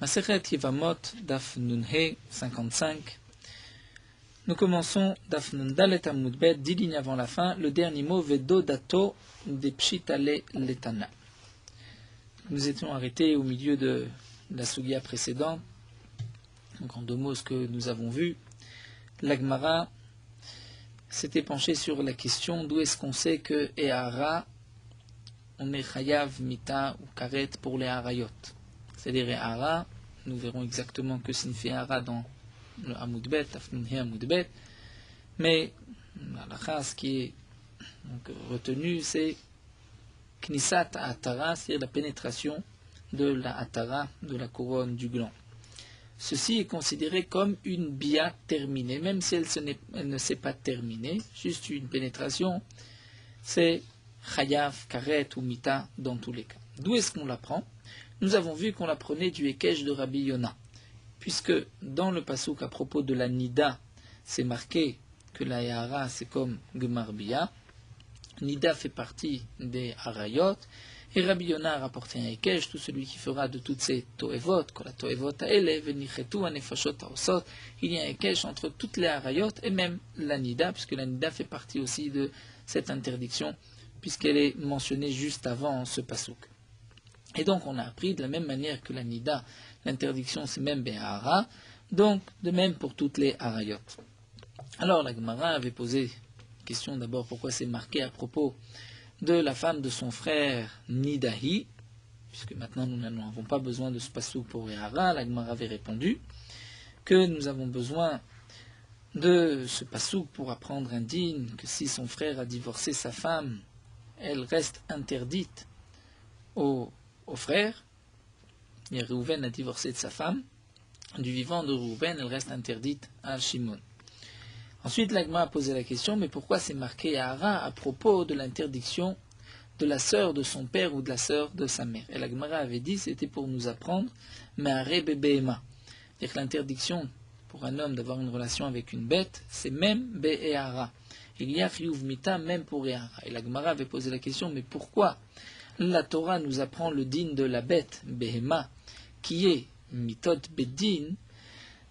Masechet Yevamot, Daf Nun He 55. Nous commençons Daf Nun Dalet Amud Bet, 10 lignes avant la fin, le dernier mot Vedo Dato de Pshitale Letana. Nous étions arrêtés au milieu de la Sugia précédente. Donc en deux mots, ce que nous avons vu, l'Agmara s'était penché sur la question d'où est-ce qu'on sait que Ehara, on est Chayav, Mita ou Karet pour les Harayot. C'est-à-dire Ehara, nous verrons exactement que signifie Ehara dans le Amud-Bet, Afnunhe Amud-Bet, mais la ce qui est donc retenu, c'est Knisat Atara, c'est-à-dire la pénétration de la Atara, de la couronne du gland. Ceci est considéré comme une bia terminée, même si elle ne s'est pas terminée, juste une pénétration, c'est Chayav, Karet ou Mita dans tous les cas. D'où est-ce qu'on l'apprend? Nous avons vu qu'on l'apprenait du Ekej de Rabbi Yona, puisque dans le passouk à propos de la Nida, c'est marqué que la Yahara c'est comme Gemar Bia. Nida fait partie des Harayot, et Rabbi Yona a rapporté un Ekej, tout celui qui fera de toutes ces Toevot, Kola Toevot Aele, Venichetu, Anefashot Aosot, il y a un Ekej entre toutes les Harayot et même la Nida, puisque la Nida fait partie aussi de cette interdiction, puisqu'elle est mentionnée juste avant ce passouk. Et donc on a appris de la même manière que la Nida, l'interdiction c'est même Behara, donc de même pour toutes les Harayot. Alors la Gemara avait posé la question d'abord pourquoi c'est marqué à propos de la femme de son frère Nidahi, puisque maintenant nous n'avons pas besoin de ce passouk pour Behara. La Gemara avait répondu que nous avons besoin de ce passouk pour apprendre un din, que si son frère a divorcé sa femme, elle reste interdite au frère. Et Réhouven a divorcé de sa femme. Du vivant de Réhouven, elle reste interdite à Shimon. Ensuite, l'Agma a posé la question, mais pourquoi c'est marqué à Hara à propos de l'interdiction de la sœur de son père ou de la sœur de sa mère? Et l'Agmara avait dit, c'était pour nous apprendre, mais Hare Bebehema. C'est-à-dire que l'interdiction pour un homme d'avoir une relation avec une bête, c'est même Behara. Il y a Chiyuv Mita même pour Ehara. Et l'Agmara avait posé la question, mais pourquoi la Torah nous apprend le din de la bête, Behema, qui est Mitot Beddin,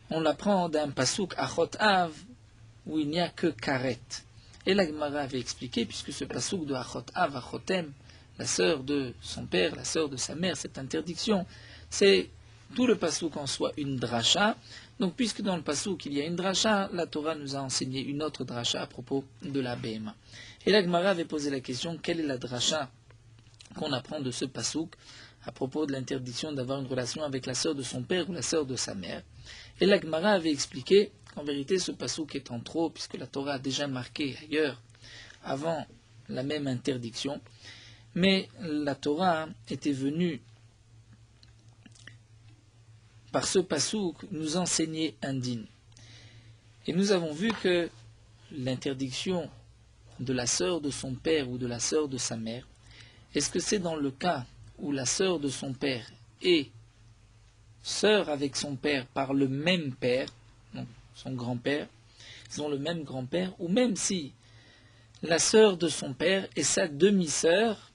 on l'apprend d'un pasouk Achot Av, où il n'y a que Karet. Et la Gemara avait expliqué, puisque ce pasouk de Achot Av, Achotem, la sœur de son père, la sœur de sa mère, cette interdiction, c'est tout le pasouk en soi une dracha. Donc puisque dans le pasouk il y a une dracha, la Torah nous a enseigné une autre dracha à propos de la Behema. Et la Gemara avait posé la question, quelle est la dracha qu'on apprend de ce pasouk à propos de l'interdiction d'avoir une relation avec la sœur de son père ou la sœur de sa mère. Et la Gemara avait expliqué qu'en vérité ce pasouk est en trop, puisque la Torah a déjà marqué ailleurs, avant la même interdiction, mais la Torah était venue par ce pasouk nous enseigner un din. Et nous avons vu que l'interdiction de la sœur de son père ou de la sœur de sa mère, est-ce que c'est dans le cas où la sœur de son père est sœur avec son père par le même père, donc son grand-père, ils ont le même grand-père, ou même si la sœur de son père est sa demi-sœur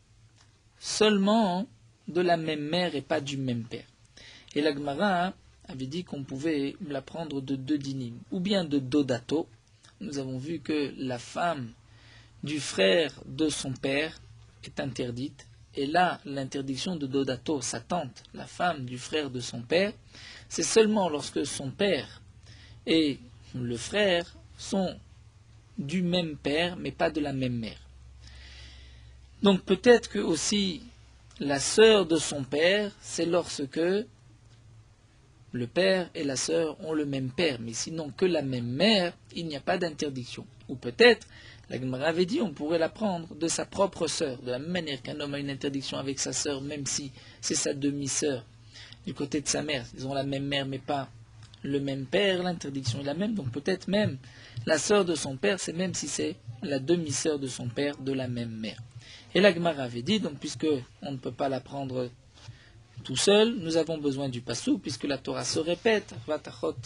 seulement de la même mère et pas du même père. Et la Gemara avait dit qu'on pouvait l'apprendre de deux dinim, ou bien de Dodato. Nous avons vu que la femme du frère de son père est interdite, et là, l'interdiction de Dodato, sa tante, la femme du frère de son père, c'est seulement lorsque son père et le frère sont du même père, mais pas de la même mère. Donc peut-être que aussi la sœur de son père, c'est lorsque le père et la sœur ont le même père, mais sinon que la même mère, il n'y a pas d'interdiction. Ou peut-être, la Gemara avait dit, on pourrait l'apprendre de sa propre sœur, de la même manière qu'un homme a une interdiction avec sa sœur, même si c'est sa demi-sœur, du côté de sa mère. Ils ont la même mère, mais pas le même père, l'interdiction est la même. Donc peut-être même la sœur de son père, c'est même si c'est la demi-sœur de son père, de la même mère. Et la Gemara avait dit, donc puisque on ne peut pas l'apprendre tout seul, nous avons besoin du pasouk, puisque la Torah se répète, Vatachot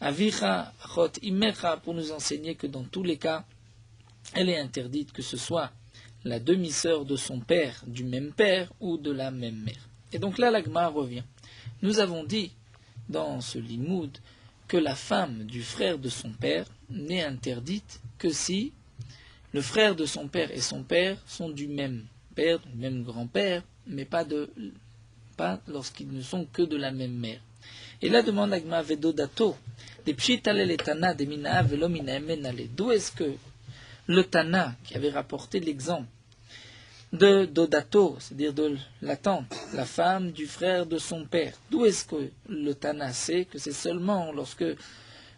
Avicha, Chot Imecha, pour nous enseigner que dans tous les cas, elle est interdite, que ce soit la demi-sœur de son père, du même père, ou de la même mère. Et donc là, la Gemara revient. Nous avons dit dans ce limoud que la femme du frère de son père n'est interdite que si le frère de son père et son père sont du même père, du même grand-père, mais pas lorsqu'ils ne sont que de la même mère. Et là demande Agma Vedodato, des pshitale les tana des mina velo mina menale. D'où est-ce que le Tana, qui avait rapporté l'exemple de Dodato, c'est-à-dire de la tante, la femme du frère de son père, d'où est-ce que le Tana sait que c'est seulement lorsque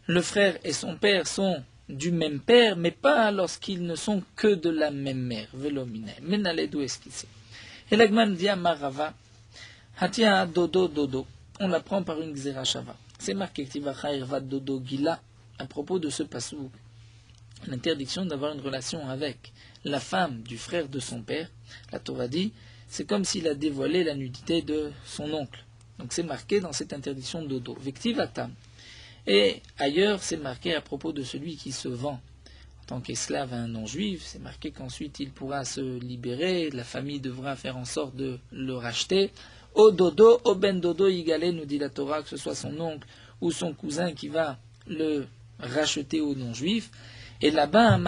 le frère et son père sont du même père, mais pas lorsqu'ils ne sont que de la même mère, velomine. Menale, d'où est-ce qu'il sait? Et l'Agman dit à Marava, Hatia dodo dodo, on l'apprend par une xerashava. C'est marqué Ktivacha irvat dodo gila, à propos de ce passou, l'interdiction d'avoir une relation avec la femme du frère de son père. La Torah dit, c'est comme s'il a dévoilé la nudité de son oncle. Donc c'est marqué dans cette interdiction de dodo. Vektivatam. Et ailleurs, c'est marqué à propos de celui qui se vend en tant qu'esclave à un non-juif. C'est marqué qu'ensuite il pourra se libérer, la famille devra faire en sorte de le racheter. O dodo, o ben dodo igale, nous dit la Torah, que ce soit son oncle ou son cousin qui va le racheter au non-juif. Et là-bas,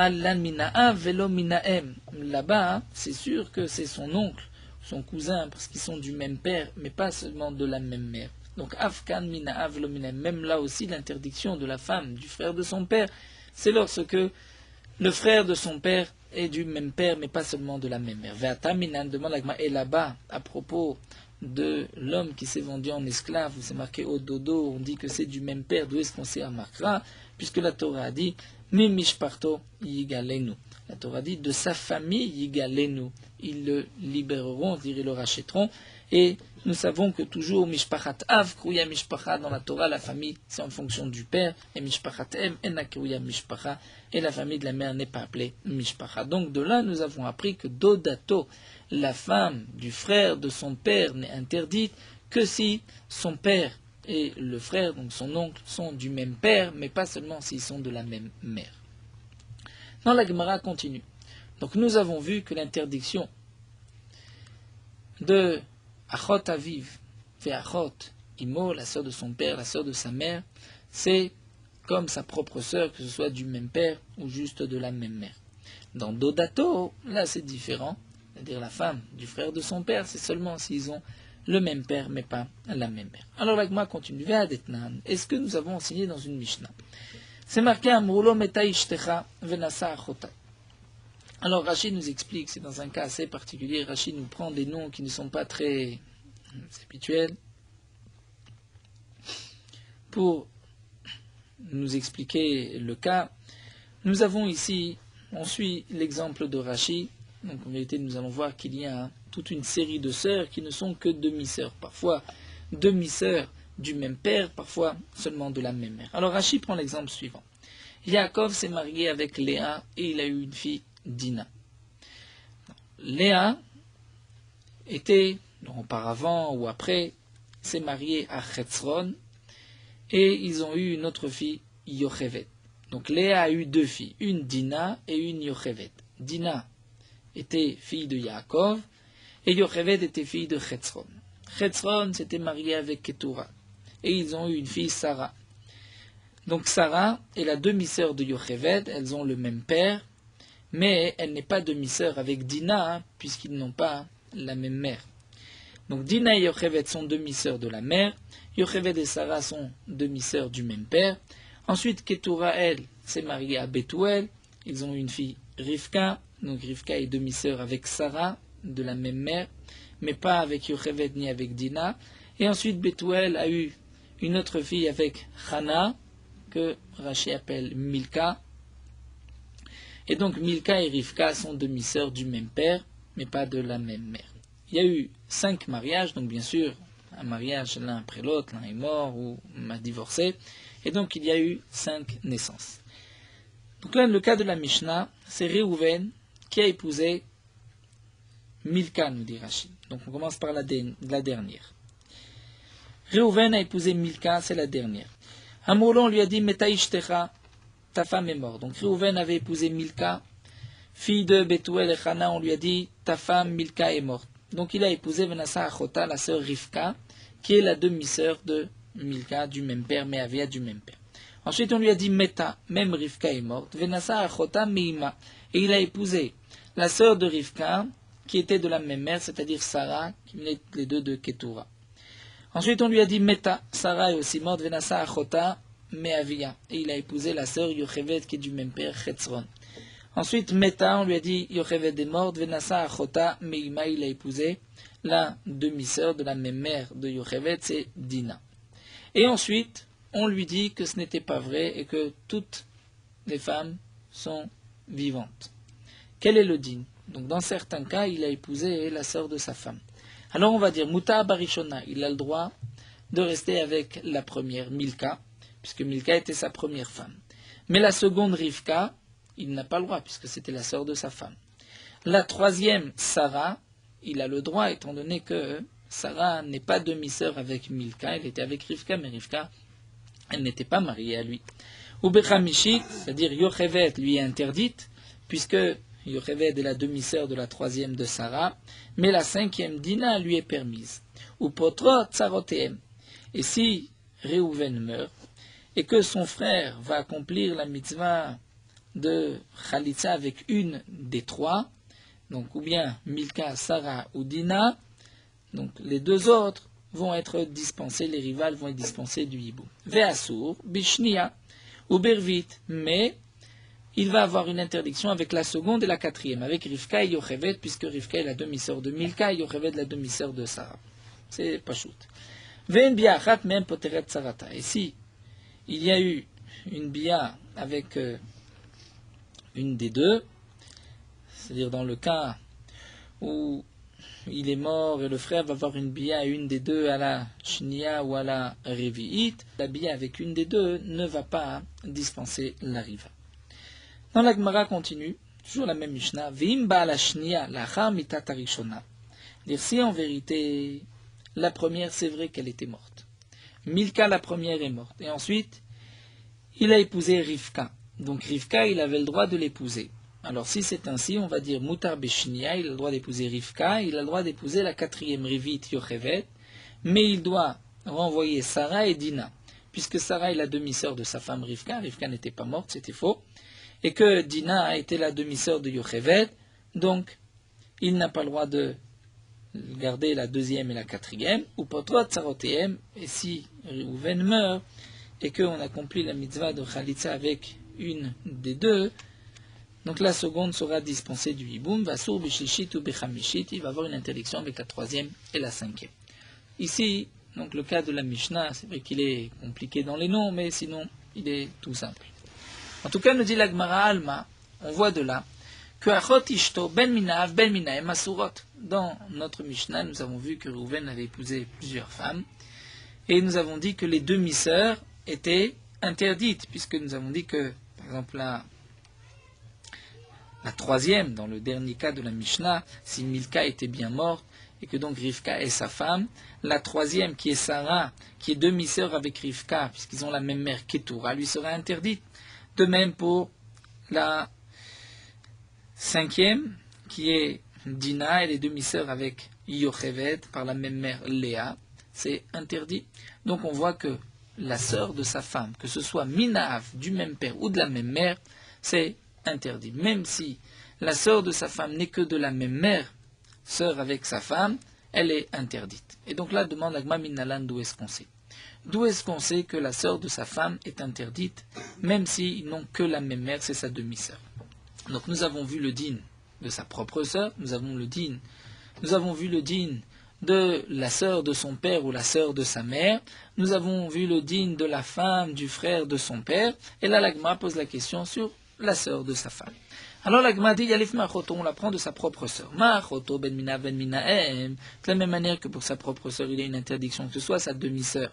là-bas, c'est sûr que c'est son oncle, son cousin, parce qu'ils sont du même père, mais pas seulement de la même mère. Donc, Afkan mina velo mina, même là aussi, l'interdiction de la femme, du frère de son père, c'est lorsque le frère de son père est du même père, mais pas seulement de la même mère. Ve'ata minan, demande Agma, et là-bas, à propos de l'homme qui s'est vendu en esclave, où c'est marqué au dodo, on dit que c'est du même père, d'où est-ce qu'on s'est remarquera, puisque la Torah a dit Mi mishparto yigalenu. La Torah dit de sa famille yigalenu. Ils le libéreront, ils le rachèteront. Et nous savons que toujours mishpachat av kruya mishpacha dans la Torah, la famille c'est en fonction du père, et mishpachat em ena kruya mishpacha, et la famille de la mère n'est pas appelée mishpacha. Donc de là nous avons appris que dodato, la femme du frère de son père, n'est interdite que si son père et le frère, donc son oncle, sont du même père, mais pas seulement s'ils sont de la même mère. Dans la Gemara continue. Donc nous avons vu que l'interdiction de Achot Aviv, fait Achot Imo, la sœur de son père, la sœur de sa mère, c'est comme sa propre sœur, que ce soit du même père ou juste de la même mère. Dans Dodato, là c'est différent, c'est-à-dire la femme du frère de son père, c'est seulement s'ils ont le même père, mais pas la même mère. Alors l'Agma continue. Est-ce que nous avons enseigné dans une Mishnah? C'est marqué Amrulo meta ishtecha venasa achota. Alors Rachid nous explique, c'est dans un cas assez particulier, Rachid nous prend des noms qui ne sont pas très habituels pour nous expliquer le cas. Nous avons ici, on suit l'exemple de Rachid. Donc en vérité, nous allons voir qu'il y a toute une série de sœurs qui ne sont que demi-sœurs. Parfois demi-sœurs du même père, parfois seulement de la même mère. Alors Rachid prend l'exemple suivant. Yaakov s'est marié avec Léa et il a eu une fille, Dina. Léa était, auparavant ou après, s'est mariée à Chetzron et ils ont eu une autre fille, Yochevet. Donc Léa a eu deux filles, une Dina et une Yochevet. Dina était fille de Yaakov, et Yochevet était fille de Chetzron. Chetzron s'était marié avec Ketura, et ils ont eu une fille, Sarah. Donc Sarah est la demi-sœur de Yochevet, elles ont le même père, mais elle n'est pas demi-sœur avec Dina, puisqu'ils n'ont pas la même mère. Donc Dina et Yochevet sont demi-sœurs de la mère, Yochevet et Sarah sont demi-sœurs du même père. Ensuite, Ketura, elle, s'est mariée à Bethuel, ils ont eu une fille, Rivka. Donc Rivka est demi-sœur avec Sarah, de la même mère, mais pas avec Yochevet ni avec Dina. Et ensuite Bethuel a eu une autre fille avec Hana, que Rashi appelle Milka. Et donc Milka et Rivka sont demi-sœurs du même père, mais pas de la même mère. Il y a eu 5 mariages, donc bien sûr, un mariage l'un après l'autre, l'un est mort ou m'a divorcé, et donc il y a eu 5 naissances. Donc là, le cas de la Mishnah, c'est Réhouven qui a épousé Milka, nous dit Rachid. Donc on commence par la dernière. Réhouven a épousé Milka, c'est la dernière. Amroulon lui a dit, Metaishtecha, ta femme est morte. Donc Réhouven avait épousé Milka, fille de Bethuel et Hana, on lui a dit, ta femme Milka est morte. Donc il a épousé Venasa Achota, la sœur Rivka, qui est la demi-sœur de Milka du même père, Meavia du même père. Ensuite, on lui a dit Meta, même Rivka est morte, Venasa Achota Meima, et il a épousé la sœur de Rivka, qui était de la même mère, c'est-à-dire Sarah, qui venaient les deux de Ketura. Ensuite, on lui a dit Meta, Sarah est aussi morte, Venasa Achota Meavia, et il a épousé la sœur Yocheved, qui est du même père, Chetzron. Ensuite, Meta, on lui a dit Yocheved est morte, Venasa Achota Meima, il a épousé la demi-sœur de la même mère de Yocheved, c'est Dina. Et ensuite, on lui dit que ce n'était pas vrai et que toutes les femmes sont vivantes. Quel est le din? Donc dans certains cas, il a épousé la sœur de sa femme. Alors on va dire, Muta Barishona, il a le droit de rester avec la première, Milka, puisque Milka était sa première femme. Mais la seconde, Rivka, il n'a pas le droit, puisque c'était la sœur de sa femme. La troisième, Sarah, il a le droit, étant donné que Sarah n'est pas demi-sœur avec Milka, elle était avec Rivka, mais Rivka, elle n'était pas mariée à lui. Ou Bechamishit, c'est-à-dire Yocheved lui est interdite, puisque Yocheved est la demi-sœur de la troisième de Sarah, mais la cinquième Dina lui est permise. Ou Potro Tsaroteem. Et si Réhouven meurt, et que son frère va accomplir la mitzvah de Khalitsa avec une des trois, donc ou bien Milka, Sarah ou Dina, donc les deux autres vont être dispensés, les rivales vont être dispensés du hibou. Ve'asur, bishnia, ou bervit, mais il va avoir une interdiction avec la seconde et la quatrième, avec Rivka et Yocheved, puisque Rivka est la demi-sœur de Milka et Yocheved la demi-sœur de Sarah. C'est pas shoot. Ve'en biachat même poteret sarata. Et si il y a eu une bia avec une des deux, c'est-à-dire dans le cas où il est mort et le frère va avoir une bia à une des deux, à la shnia ou à la revi'it, la bia avec une des deux ne va pas dispenser la riva. Dans la Gemara continue, toujours la même Mishnah, V'im ba la shnia lachar mitat harishona. Dire si en vérité la première c'est vrai qu'elle était morte. Milka la première est morte. Et ensuite, il a épousé Rivka. Donc Rivka, il avait le droit de l'épouser. Alors si c'est ainsi, on va dire Mutar Beshnia, il a le droit d'épouser Rivka, il a le droit d'épouser la quatrième Rivit Yocheved, mais il doit renvoyer Sarah et Dina, puisque Sarah est la demi-sœur de sa femme Rivka, Rivka n'était pas morte, c'était faux, et que Dina a été la demi-sœur de Yocheved, donc il n'a pas le droit de garder la deuxième et la quatrième, ou Potro Tsaroteem, et si Reuven meurt, et qu'on accomplit la mitzvah de Khalitsa avec une des deux, donc la seconde sera dispensée du hiboum, Vasur Bishishit ou Bechamishit, il va avoir une interdiction avec la troisième et la cinquième. Ici, donc le cas de la Mishnah, c'est vrai qu'il est compliqué dans les noms, mais sinon, il est tout simple. En tout cas, nous dit la Gemara Alma, on voit de là, que Achot Ishto Ben Minav Ben Minahem Asurot. Dans notre Mishnah, nous avons vu que Reuven avait épousé plusieurs femmes, et nous avons dit que les demi-sœurs étaient interdites, puisque nous avons dit que, par exemple, la troisième, dans le dernier cas de la Mishnah, si Milka était bien morte, et que donc Rivka est sa femme, la troisième, qui est Sarah, qui est demi-sœur avec Rivka, puisqu'ils ont la même mère Ketura, lui sera interdite. De même pour la cinquième, qui est Dina, elle est demi-sœur avec Yocheved, par la même mère Léa, c'est interdit. Donc on voit que la sœur de sa femme, que ce soit Minav, du même père ou de la même mère, c'est interdit. Même si la sœur de sa femme n'est que de la même mère, sœur avec sa femme, elle est interdite. Et donc là, demande Agma Minalan, d'où est-ce qu'on sait? D'où est-ce qu'on sait que la sœur de sa femme est interdite, même s'ils n'ont que la même mère, c'est sa demi-sœur? Donc nous avons vu le din de sa propre sœur, nous avons vu le din de la sœur de son père ou la sœur de sa mère, nous avons vu le din de la femme du frère de son père, et là l'Agma pose la question sur la sœur de sa femme. Alors l'Agma dit, Yalif Ma'achoto, on l'apprend de sa propre sœur. Ma'achoto ben mina ben minahem, de la même manière que pour sa propre sœur, il y a une interdiction, que ce soit sa demi-sœur,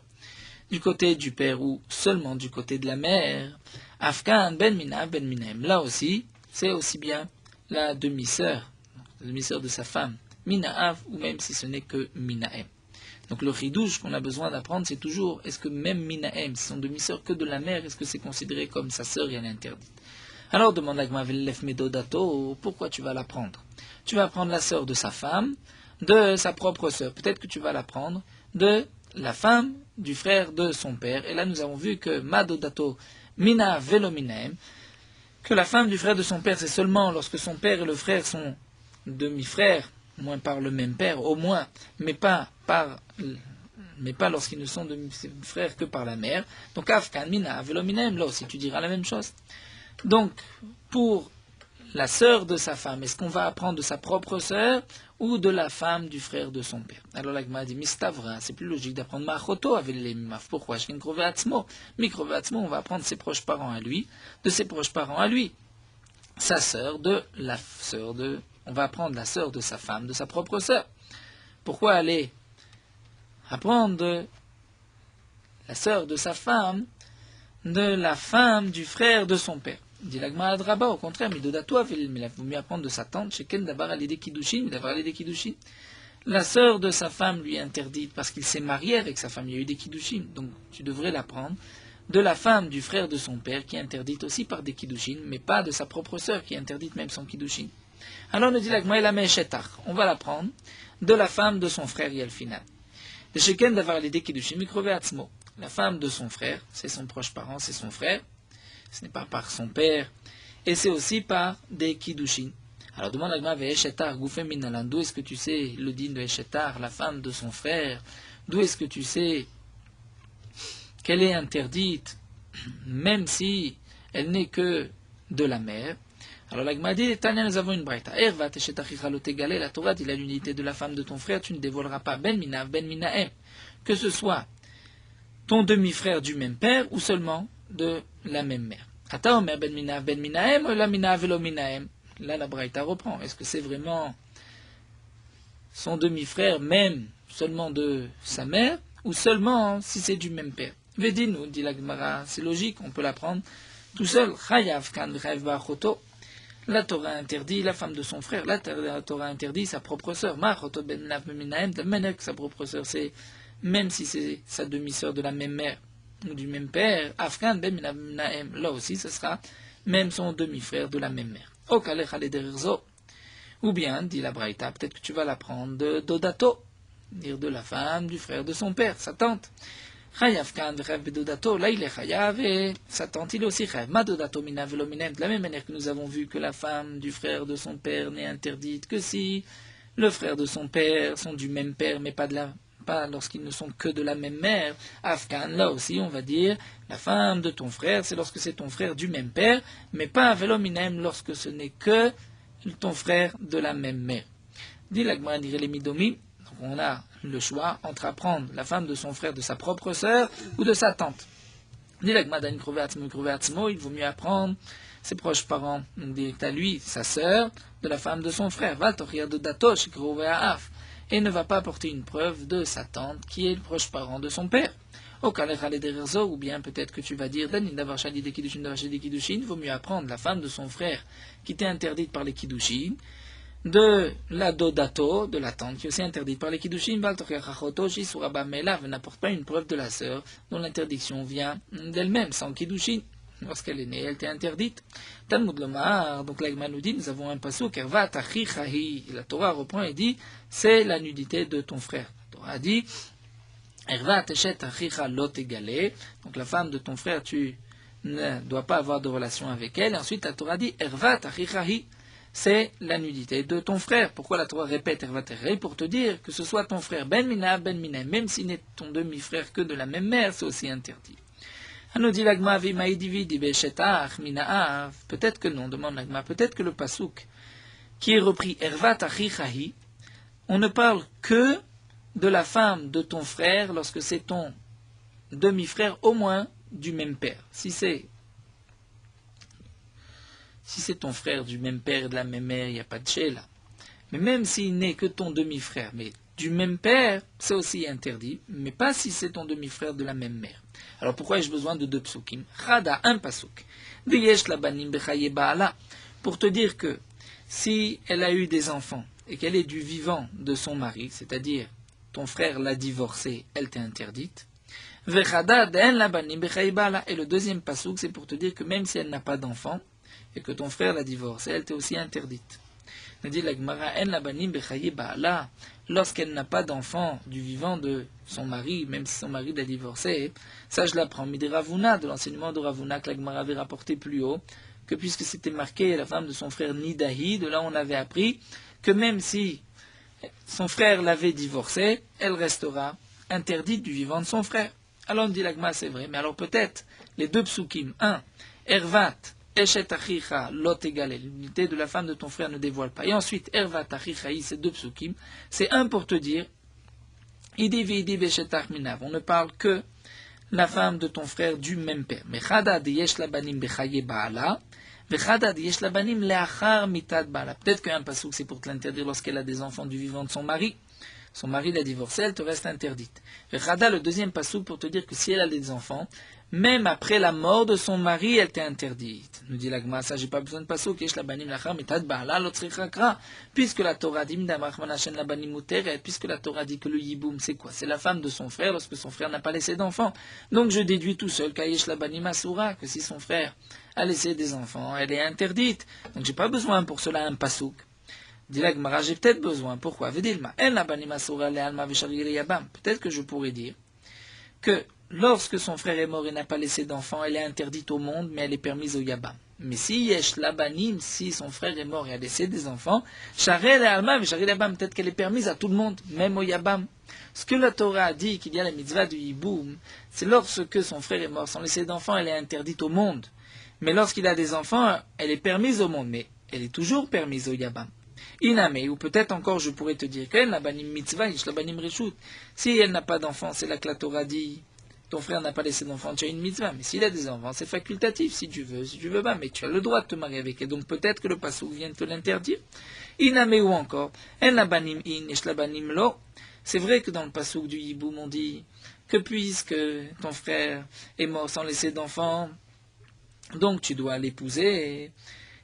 du côté du père ou seulement du côté de la mère. Afkan ben mina ben minahem, là aussi, c'est aussi bien la demi-sœur de sa femme, Mina'av, ou même si ce n'est que Minahem. Donc le ridouche qu'on a besoin d'apprendre, c'est toujours, est-ce que même Minahem, si son demi-sœur que de la mère, est-ce que c'est considéré comme sa sœur et elle est interdite? Alors demande Agma Vellef Medodato, pourquoi tu vas la prendre? Tu vas prendre la sœur de sa femme, de sa propre sœur. Peut-être que tu vas la prendre de la femme du frère de son père. Et là, nous avons vu que Madodato Mina Velominaem, que la femme du frère de son père, c'est seulement lorsque son père et le frère sont demi-frères, moins par le même père, au moins, mais pas lorsqu'ils ne sont demi-frères que par la mère. Donc, Afkan Mina Velominem, là aussi, tu diras la même chose. Donc, pour la sœur de sa femme, est-ce qu'on va apprendre de sa propre sœur ou de la femme du frère de son père? Alors l'Agma dit, Mistavra, c'est plus logique d'apprendre Machoto avec les Mimaf. Pourquoi? Mikroveatzmo, on va apprendre ses proches parents à lui, de ses proches parents à lui. Sa sœur de la sœur de... On va apprendre la sœur de sa femme, de sa propre sœur. Pourquoi aller apprendre de la sœur de sa femme, de la femme du frère de son père? Dit l'Agma Adraba, au contraire, mais il vaut mieux apprendre de sa tante, Sheken Davar Alide Kiddushin, Davar Alide Kiddushin. La sœur de sa femme lui est interdite parce qu'il s'est marié avec sa femme, il y a eu des Kiddushin, donc tu devrais l'apprendre de la femme du frère de son père, qui est interdite aussi par des Kiddushin, mais pas de sa propre sœur, qui est interdite même sans Kiddushin. Alors on dit l'Agma Ela Me'eshetar, on va l'apprendre de la femme de son frère Yalfinal. De Sheken Davar Alide Kiddushin, Mikroveatzmo. La femme de son frère, c'est son proche parent, c'est son frère. Ce n'est pas par son père, et c'est aussi par des Kiddushin. Alors demande l'Agma Ve'eshetar, Goufem Minalan, d'où est-ce que tu sais le din de Eshetar, la femme de son frère? D'où est-ce que tu sais qu'elle est interdite, même si elle n'est que de la mère? Alors l'Agma dit, Tania, nous avons une braïta. Ervat Eshetachich Lotegale, la Torah dit la nudité de la femme de ton frère, tu ne dévoileras pas ben minav, ben minaem, que ce soit ton demi-frère du même père ou seulement de la même mère. Ata omer ben minav ben minaem ou la minav velo minaem. Là la braïta reprend. Est-ce que c'est vraiment son demi-frère même seulement de sa mère ou seulement si c'est du même père? Vedinu, dit la Gemara, c'est logique, on peut l'apprendre tout seul. Chayav kan v'chayav ba'achoto. La Torah interdit la femme de son frère. La Torah interdit sa propre sœur. Ma'achoto ben minav ben minaem. De manière que sa propre sœur, c'est même si c'est sa demi-sœur de la même mère ou du même père, Afkan ben minav ben minaem. Là aussi, ce sera même son demi-frère de la même mère. Ou bien, dit la Braïta, peut-être que tu vas l'apprendre de Dodato, dire de la femme du frère de son père, sa tante. Chayav kan v'chayav bedodato, là il est chayav et sa tante il est aussi chayav. Ma dodato mina velo minem, de la même manière que nous avons vu que la femme du frère de son père n'est interdite que si le frère de son père sont du même père, mais pas lorsqu'ils ne sont que de la même mère. Afghan, là aussi, on va dire, la femme de ton frère, c'est lorsque c'est ton frère du même père, mais pas velominem lorsque ce n'est que ton frère de la même mère. Dit l'Agma les midomi, donc on a le choix entre apprendre la femme de son frère de sa propre sœur ou de sa tante. Dit l'Agma dan kroveatzmo, il vaut mieux apprendre ses proches parents, dit à lui, sa sœur, de la femme de son frère. Val tochia de datosh kroveaaf. Et ne va pas apporter une preuve de sa tante, qui est le proche parent de son père. Ou bien peut-être que tu vas dire, il vaut mieux apprendre la femme de son frère, qui était interdite par les Kiddushin, de la Dodato, de la tante, qui est aussi interdite par les Kiddushin, n'apporte pas une preuve de la sœur, dont l'interdiction vient d'elle-même, sans Kiddushin. Lorsqu'elle est née, elle était interdite. Talmud Lomar, donc l'Agma nous dit, nous avons un pasuk, Ervat achichahi. La Torah reprend et dit, c'est la nudité de ton frère. La Torah dit, Ervat eshet achicha lot egale. Donc la femme de ton frère, tu ne dois pas avoir de relation avec elle. Et ensuite la Torah dit, Ervat achichahi. C'est la nudité de ton frère. Pourquoi la Torah répète Ervat achichahi? Pour te dire que ce soit ton frère ben mina, même s'il n'est ton demi-frère que de la même mère, c'est aussi interdit. Peut-être que non, demande l'Agma, peut-être que le pasuk qui est repris Ervat achichahi, on ne parle que de la femme de ton frère lorsque c'est ton demi-frère au moins du même père. Si c'est ton frère du même père et de la même mère, il n'y a pas de chéla. Mais même s'il n'est que ton demi-frère, mais du même père, c'est aussi interdit, mais pas si c'est ton demi-frère de la même mère. Alors pourquoi ai-je besoin de deux psukim? Chada, un pasuk. Diyesh labanim bechaye baala. Pour te dire que si elle a eu des enfants et qu'elle est du vivant de son mari, c'est-à-dire ton frère l'a divorcée, elle t'est interdite. Vechada den labanim bechaye baala. Et le deuxième pasuk, c'est pour te dire que même si elle n'a pas d'enfant et que ton frère l'a divorcée, elle t'est aussi interdite. On dit la Gemara en labanim bechaye baala. lorsqu'elle n'a pas d'enfant du vivant de son mari, même si son mari l'a divorcé. Ça, je l'apprends. Mais de Ravuna, de l'enseignement de Ravuna, que la Gemara avait rapporté plus haut, que puisque c'était marqué la femme de son frère Nidahi, de là on avait appris que même si son frère l'avait divorcée, elle restera interdite du vivant de son frère. Alors on dit la Gemara, c'est vrai, mais alors peut-être les deux psukim. 1. Ervat Eshet achicha lot égalé, l'unité de la femme de ton frère ne dévoile pas. Et ensuite, Ervat achichaï, ces deux psukim, c'est un pour te dire, Idi v'idi v'eshetach minav. On ne parle que la femme de ton frère du même père. Mais chadad yesh labanim bechaye baala, v'chadad yesh labanim leachar mitad baala. Peut-être qu'un pasouk c'est pour te l'interdire lorsqu'elle a des enfants du vivant de son mari. Son mari l'a divorcée, elle te reste interdite. V'chadad, le deuxième pasouk pour te dire que si elle a des enfants, même après la mort de son mari, elle t'est interdite. Nous dit la Gemara, ça j'ai pas besoin de pasouk, yesh labanim leachar mitad baala lo tzricha kra. Puisque la Torah dit puisque la Torah dit que le yiboum c'est quoi? C'est la femme de son frère lorsque son frère n'a pas laissé d'enfants. Donc je déduis tout seul qu'ayesh labanim asura, que si son frère a laissé des enfants, elle est interdite. Donc j'ai pas besoin pour cela un pasouk. Dit la Gemara, j'ai peut-être besoin. Pourquoi? Peut-être que je pourrais dire que lorsque son frère est mort et n'a pas laissé d'enfants, elle est interdite au monde, mais elle est permise au Yabam. Mais si Yesh Labanim, si son frère est mort et a laissé des enfants, Sharel et Alma, mais Sharel Yabam, peut-être qu'elle est permise à tout le monde, même au Yabam. Ce que la Torah a dit qu'il y a la mitzvah du Yiboum, c'est lorsque son frère est mort sans laisser d'enfants, elle est interdite au monde. Mais lorsqu'il a des enfants, elle est permise au monde, mais elle est toujours permise au Yabam. Iname, ou peut-être encore je pourrais te dire qu'elle n'a banim mitzvah, Yesh Labanim reshut. Si elle n'a pas d'enfants, c'est là que la Torah dit. Ton frère n'a pas laissé d'enfant, tu as une mitzvah. Mais s'il a des enfants, c'est facultatif, si tu veux pas. Mais tu as le droit de te marier avec elle. Donc peut-être que le passouk vient te l'interdire. Iname ou encore, en labanim in, esh labanim lo. C'est vrai que dans le passouk du Yiboum, on dit que puisque ton frère est mort sans laisser d'enfant, donc tu dois l'épouser.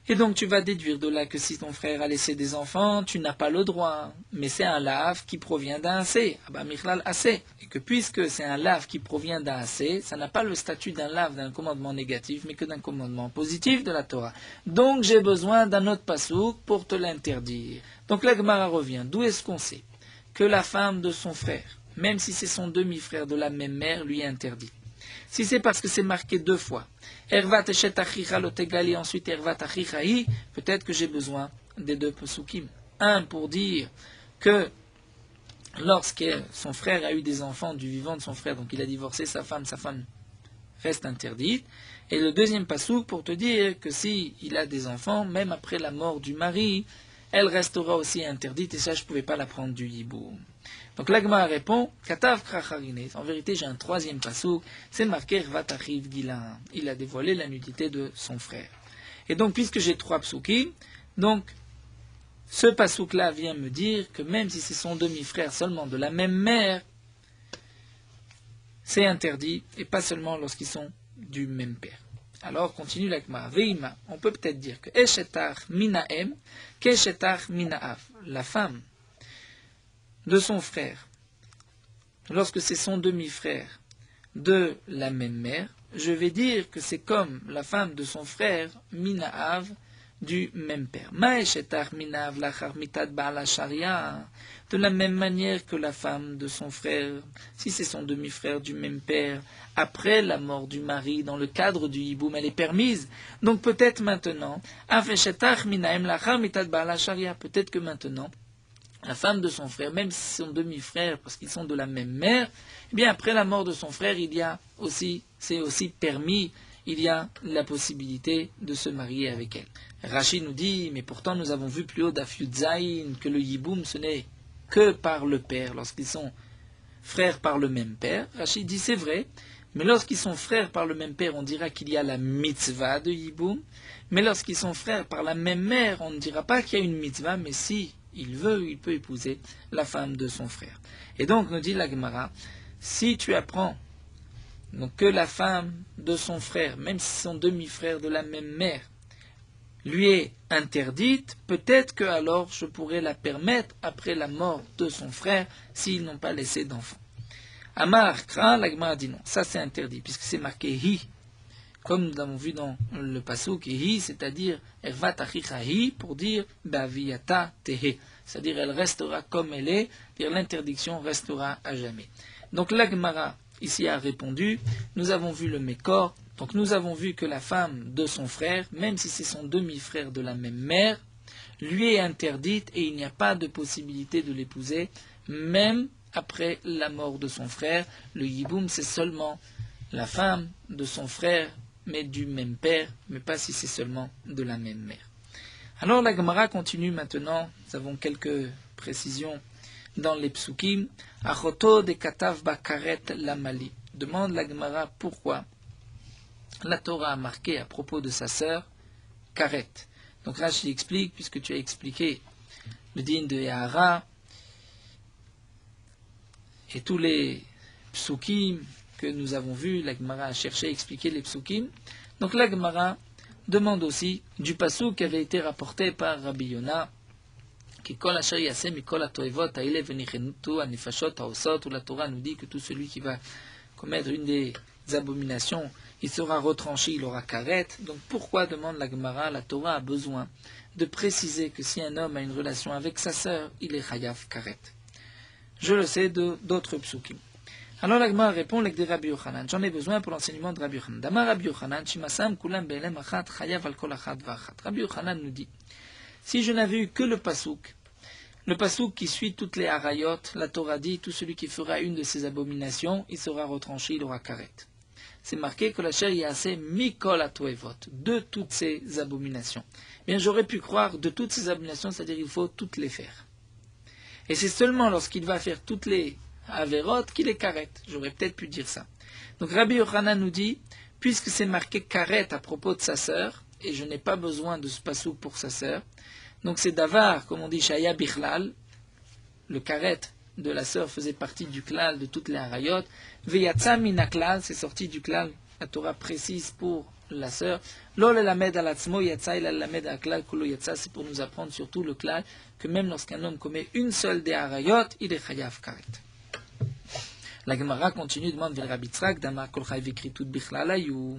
Et donc tu vas déduire de là que si ton frère a laissé des enfants, tu n'as pas le droit. Mais c'est un lave qui provient d'un assez. Abba Michlal assez. Et que puisque c'est un lave qui provient d'un assez, ça n'a pas le statut d'un lave, d'un commandement négatif, mais que d'un commandement positif de la Torah. Donc j'ai besoin d'un autre pasouk pour te l'interdire. Donc la Gemara revient. D'où est-ce qu'on sait que la femme de son frère, même si c'est son demi-frère de la même mère, lui est interdite? Si c'est parce que c'est marqué deux fois, Ervat Eshet Achicha Lotegali, ensuite Ervat Achichaï, peut-être que j'ai besoin des deux pesukim. Un pour dire que lorsque son frère a eu des enfants du vivant de son frère, donc il a divorcé sa femme reste interdite. Et le deuxième pasuk pour te dire que si il a des enfants, même après la mort du mari, elle restera aussi interdite, et ça je ne pouvais pas la prendre du hiboum. Donc l'Agma répond, Katav Kracharine. En vérité, j'ai un troisième passouk, c'est marqué Rvat Achiv Gilan. Il a dévoilé la nudité de son frère. Et donc, puisque j'ai trois psoukim, donc, ce passouk-là vient me dire que même si c'est son demi-frère seulement de la même mère, c'est interdit, et pas seulement lorsqu'ils sont du même père. Alors, continue l'Agma. Veima, on peut peut-être dire que Eshetar Minaem, Keshetar Minaav. La femme de son frère, lorsque c'est son demi-frère de la même mère, je vais dire que c'est comme la femme de son frère Minaav du même père. Maeshetar Minaav lachar mitad ba'ala sharia. De la même manière que la femme de son frère, si c'est son demi-frère du même père, après la mort du mari, dans le cadre du hiboum, elle est permise. Donc peut-être maintenant, Afeshetar Minaem lachar mitad ba'ala sharia. Peut-être que maintenant, la femme de son frère, même si c'est son demi-frère, parce qu'ils sont de la même mère, eh bien après la mort de son frère, c'est aussi permis, il y a la possibilité de se marier avec elle. Rachid nous dit, mais pourtant nous avons vu plus haut d'Af Yud Zayin que le yiboum ce n'est que par le père, lorsqu'ils sont frères par le même père. Rachid dit c'est vrai, mais lorsqu'ils sont frères par le même père, on dira qu'il y a la mitzvah de yiboum, mais lorsqu'ils sont frères par la même mère, on ne dira pas qu'il y a une mitzvah, mais si il peut épouser la femme de son frère. Et donc, nous dit la Gemara, si tu apprends donc, que la femme de son frère, même si son demi-frère de la même mère, lui est interdite, peut-être que alors je pourrais la permettre après la mort de son frère s'ils n'ont pas laissé d'enfant. Amar Kra, la Gemara dit non, ça c'est interdit, puisque c'est marqué hi. comme nous l'avons vu dans le pasuk hi, c'est-à-dire ervat achicha hi, pour dire ba'aviyata tehe, c'est-à-dire elle restera comme elle est, dire l'interdiction restera à jamais. Donc la Gemara ici a répondu, nous avons vu le mécor, donc nous avons vu que la femme de son frère, même si c'est son demi-frère de la même mère, lui est interdite et il n'y a pas de possibilité de l'épouser, même après la mort de son frère. Le yiboum, c'est seulement la femme de son frère, mais du même père, mais pas si c'est seulement de la même mère. Alors la Gemara continue maintenant, nous avons quelques précisions dans les psukim. Achoto de katav ba karet lamali. Demande la Gemara pourquoi la Torah a marqué à propos de sa sœur karet. Donc Rashi explique, puisque tu as expliqué le din de Yahara et tous les psukim que nous avons vus, la Gemara a cherché à expliquer les psukim. Donc la Gemara demande aussi du pasuk qui avait été rapporté par Rabbi Yona, qui kol asher yaseh mikol hatoevot haile venichenutu hanifashot haosot, où la Torah nous dit que tout celui qui va commettre une des abominations, il sera retranché, il aura karet. Donc pourquoi, demande la Gemara, la Torah a besoin de préciser que si un homme a une relation avec sa sœur, il est chayav karet? Je le sais d'autres psukim. Alors la Gemara répond avec des Rabbi Yochanan. J'en ai besoin pour l'enseignement de Rabbi Yochanan. Damar Rabbi Yochanan, shimasam kulam be'elem achat chayav al kol achat v'achat. Rabbi Yochanan nous dit, si je n'avais eu que le pasuk qui suit toutes les harayot, la Torah dit, tout celui qui fera une de ces abominations, il sera retranché, il aura karet. C'est marqué que la chair y a assez mikol atoevot, de toutes ces abominations. Bien, j'aurais pu croire de toutes ces abominations, c'est-à-dire il faut toutes les faire. Et c'est seulement lorsqu'il va faire toutes les averot qu'il est karet. J'aurais peut-être pu dire ça. Donc Rabbi Yochanan nous dit, puisque c'est marqué karet à propos de sa sœur, et je n'ai pas besoin de ce passouk pour sa sœur, donc c'est davar, comme on dit, shaya bichlal, le karet de la sœur faisait partie du klal de toutes les harayot, veyatsa minaklal, c'est sorti du klal, la Torah précise pour la sœur, lol elamed alatzmo yatsa il elamed aklal kulo yatsa, c'est pour nous apprendre surtout le klal, que même lorsqu'un homme commet une seule des harayot, il est chayav karet. La Gemara continue, demande vers Rabbi Tzrak, Damar kol chayv ekritut bichlal hayu.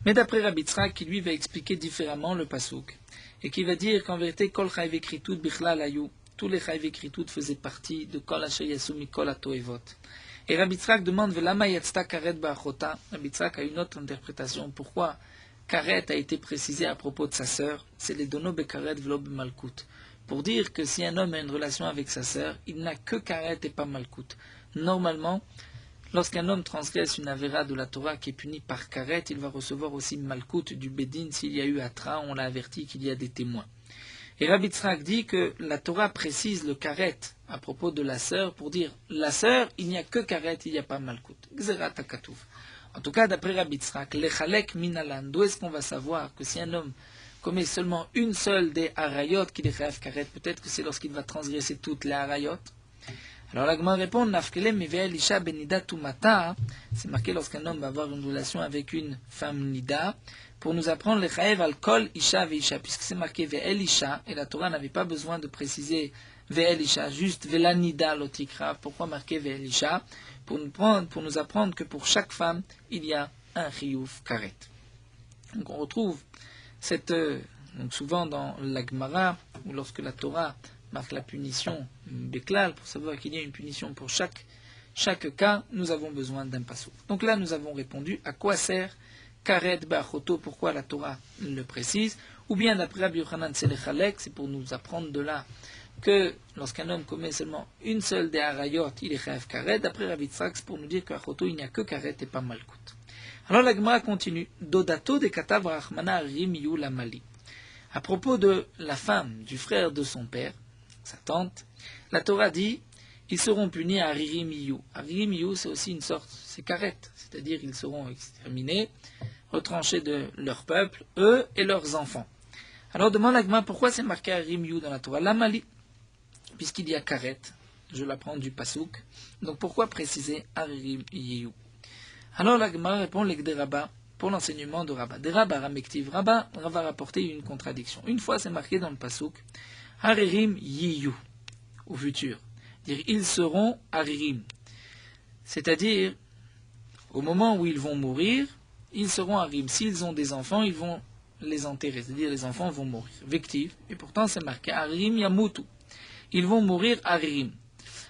Mais d'après Rabbi Tzrak, qui lui va expliquer différemment le pasuk, et qui va dire qu'en vérité, kol chayv ekritut bichlal hayu, tous les chayv ekritut faisaient partie de kol asher yasu mikol hatoevot. Et Rabbi Tzrak demande velama yatzta karet ba'achota. Rabbi Tzrak a une autre interprétation. Pourquoi karet a été précisé à propos de sa sœur? C'est les dono bekaret velo bemalkut. Pour dire que si un homme a une relation avec sa sœur, il n'a que karet et pas malkut. Normalement, lorsqu'un homme transgresse une avéra de la Torah qui est punie par karet, il va recevoir aussi malkout du bedin s'il y a eu atra, on l'a averti qu'il y a des témoins. Et Rabbi Tzrak dit que la Torah précise le karet à propos de la sœur pour dire la sœur, il n'y a que karet, il n'y a pas malkout. Gzerat hakatuv. En tout cas, d'après Rabbi Tzrak, lechalek minalan, d'où est-ce qu'on va savoir que si un homme commet seulement une seule des harayot qu'il est chayav karet, peut-être que c'est lorsqu'il va transgresser toutes les harayot. Alors la Gemara répond, Nafkelem mive'el isha benida tumata, c'est marqué lorsqu'un homme va avoir une relation avec une femme nida, pour nous apprendre le chayev al kol isha ve'isha, puisque c'est marqué ve'el isha, et la Torah n'avait pas besoin de préciser ve'el isha, juste ve'la nida lotikra. Pourquoi marquer ve'el isha? Pour nous apprendre que pour chaque femme, il y a un chiyuv karet. Donc on retrouve donc souvent dans la Gemara, ou lorsque la Torah marque la punition beklal, pour savoir qu'il y a une punition pour chaque cas, nous avons besoin d'un passouk. Donc là, nous avons répondu à quoi sert karet ba'achoto, pourquoi la Torah le précise, ou bien d'après Rabbi Yochanan, c'est le chalek, c'est pour nous apprendre de là que lorsqu'un homme commet seulement une seule des harayot, il est chayav karet. D'après Rabbi Tzrak, c'est pour nous dire qu'achoto, il n'y a que karet et pas malkout. Alors la Gemara continue, dodato de katav rachmana rimiyu lamali. À propos de la femme du frère de son père, sa tante, la Torah dit, ils seront punis à Hariri-Miyu. Hariri-Miyu, c'est aussi une sorte, c'est karet, c'est-à-dire ils seront exterminés, retranchés de leur peuple, eux et leurs enfants. Alors demande à Gma, pourquoi c'est marqué Hariri-Miyu dans la Torah? La Mali, puisqu'il y a karet, je l'apprends du pasouk, donc pourquoi préciser Hariri-Miyu? Alors la Gma répond les Rabba, pour l'enseignement de Rabba. Des Rabba Ramektiv, Rabba va rapporter une contradiction. Une fois c'est marqué dans le pasouk, Haririm yiyu, au futur. Dire ils seront haririm. C'est-à-dire, au moment où ils vont mourir, ils seront harim. S'ils ont des enfants, ils vont les enterrer, c'est-à-dire les enfants vont mourir. Vective, et pourtant c'est marqué harim yamutu. Ils vont mourir harim.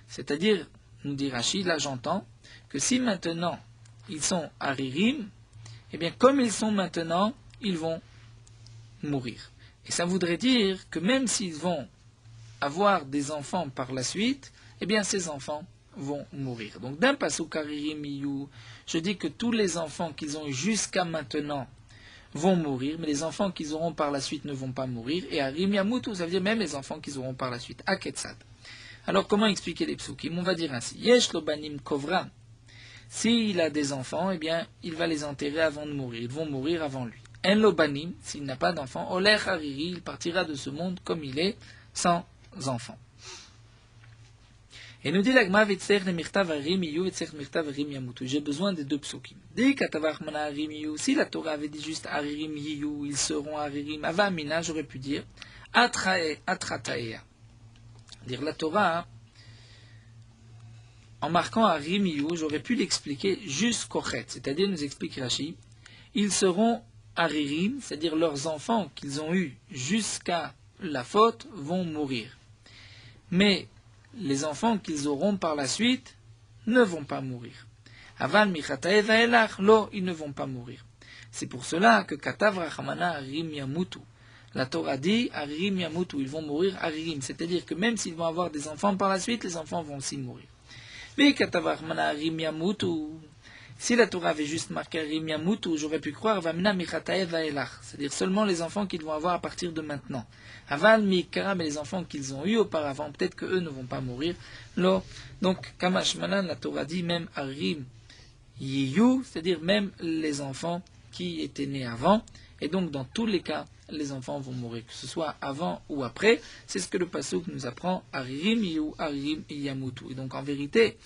C'est-à-dire, nous dit Rachid, là j'entends, que si maintenant ils sont haririm, eh bien comme ils sont maintenant, ils vont mourir. Et ça voudrait dire que même s'ils vont avoir des enfants par la suite, eh bien ces enfants vont mourir. Donc d'un pasuk haririm iyu, je dis que tous les enfants qu'ils ont eu jusqu'à maintenant vont mourir, mais les enfants qu'ils auront par la suite ne vont pas mourir. Et harim yamutu, ça veut dire même les enfants qu'ils auront par la suite. Aketsad. Alors comment expliquer les psukim? On va dire ainsi. Yesh lo banim kovra. S'il a des enfants, eh bien, il va les enterrer avant de mourir. Ils vont mourir avant lui. En lo banim, s'il n'a pas d'enfants, oler hariri, il partira de ce monde comme il est, sans enfants. Et nous dit l'agma v'etzer le mirtav harim iyu, v'etzer le mirtav harim yamutu. J'ai besoin des deux psukim. Di katavach mana harim iyu. Si la Torah avait dit juste harim iyu, ils seront haririm. Avamina, j'aurais pu dire atrae, atrataea. Dire la Torah, en marquant harim iyu, j'aurais pu l'expliquer jusqu'au chet. C'est-à-dire, nous explique Rashi, ils seront haririm, c'est-à-dire leurs enfants qu'ils ont eus jusqu'à la faute vont mourir. Mais les enfants qu'ils auront par la suite ne vont pas mourir. Aval michatae vaelach, lo, ils ne vont pas mourir. C'est pour cela que katav rachamana harim yamutu. La Torah dit harim yamutu, ils vont mourir harim, c'est-à-dire que même s'ils vont avoir des enfants par la suite, les enfants vont aussi mourir. Mais katav rachamana harim yamutu. Si la Torah avait juste marqué harim yamutu, j'aurais pu croire vamina michatae vaelach, c'est-à-dire seulement les enfants qu'ils vont avoir à partir de maintenant. Aval mikara, mais les enfants qu'ils ont eus auparavant, peut-être que eux ne vont pas mourir. Lo. Donc, kamash manan, la Torah dit même harim yiyu, c'est-à-dire même les enfants qui étaient nés avant. Et donc, dans tous les cas, les enfants vont mourir, que ce soit avant ou après. C'est ce que le pasuk nous apprend, harim yiyu, harim yamutu. Et donc, en vérité,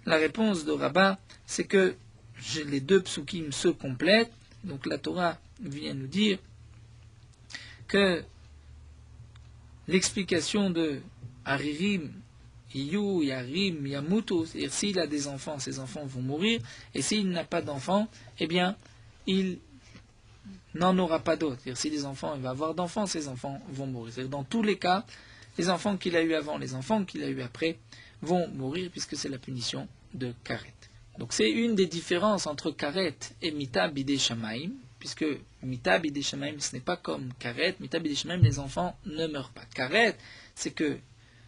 la réponse de Rabbah, c'est que les deux psukim se complètent. Donc, la Torah vient nous dire que l'explication de haririm, iyu, yarim, yamutu, c'est-à-dire s'il a des enfants, ses enfants vont mourir, et s'il n'a pas d'enfants, eh bien, il n'en aura pas d'autres. C'est-à-dire si les enfants, il va avoir d'enfants, ses enfants vont mourir. C'est-à-dire dans tous les cas, les enfants qu'il a eu avant, les enfants qu'il a eu après, vont mourir, puisque c'est la punition de Karet. Donc c'est une des différences entre Karet et Mita bidei Shamaim, puisque Mita bidei Shamaim, ce n'est pas comme Karet. Mita bidei Shamaim, les enfants ne meurent pas. Karet, c'est que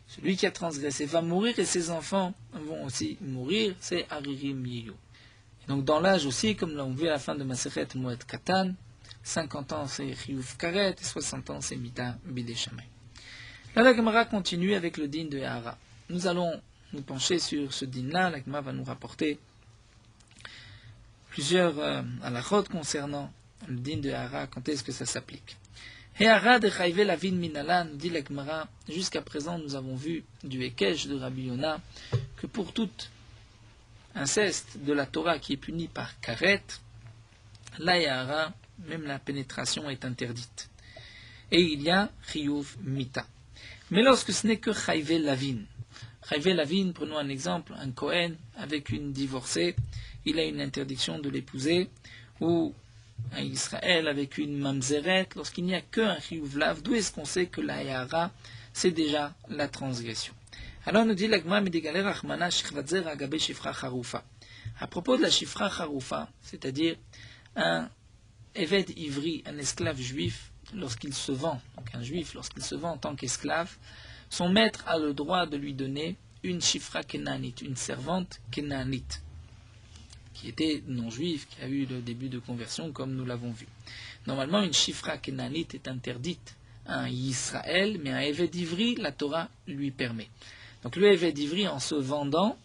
celui qui a transgressé va mourir et ses enfants vont aussi mourir, c'est haririm yiyu. Donc dans l'âge aussi, comme l'on vu à la fin de Masechet Moed Katan, 50 ans c'est Chiyuv Karet et 60 ans c'est Mita bidei Shamaim. Là la Gemara continue avec le din de Yahara. Nous allons nous pencher sur ce din-là. La Gemara va nous rapporter plusieurs halachot concernant le din de Yahara, quand est-ce que ça s'applique. Yahara de Chayve la vin minalan, dit la Gemara, jusqu'à présent nous avons vu du Hekesh de Rabbi Yona, que pour tout inceste de la Torah qui est puni par Karet, la Yahara, même la pénétration est interdite. Et il y a Chiyuv Mita. Mais lorsque ce n'est que Chayve Lavin, Chayve Lavin, prenons un exemple, un Kohen avec une divorcée, il a une interdiction de l'épouser, ou un Israël avec une Mamzeret, lorsqu'il n'y a qu'un Chiyuv Lav, d'où est-ce qu'on sait que la Yahara, c'est déjà la transgression? Alors nous dit l'Agma Midigaler Rachmana Shifratzer Agabe Shifra Charoufa. À propos de la Shifra Charoufa, c'est-à-dire un Eved Ivri, un esclave juif, lorsqu'il se vend, donc un juif, lorsqu'il se vend en tant qu'esclave, son maître a le droit de lui donner une Shifra Kenanite, une servante Kenanite, qui était non-juif, qui a eu le début de conversion, comme nous l'avons vu. Normalement, une Shifra Kenanite est interdite à un Israël, mais un Eved Ivri, la Torah lui permet. Donc le Eved Ivri, en se vendant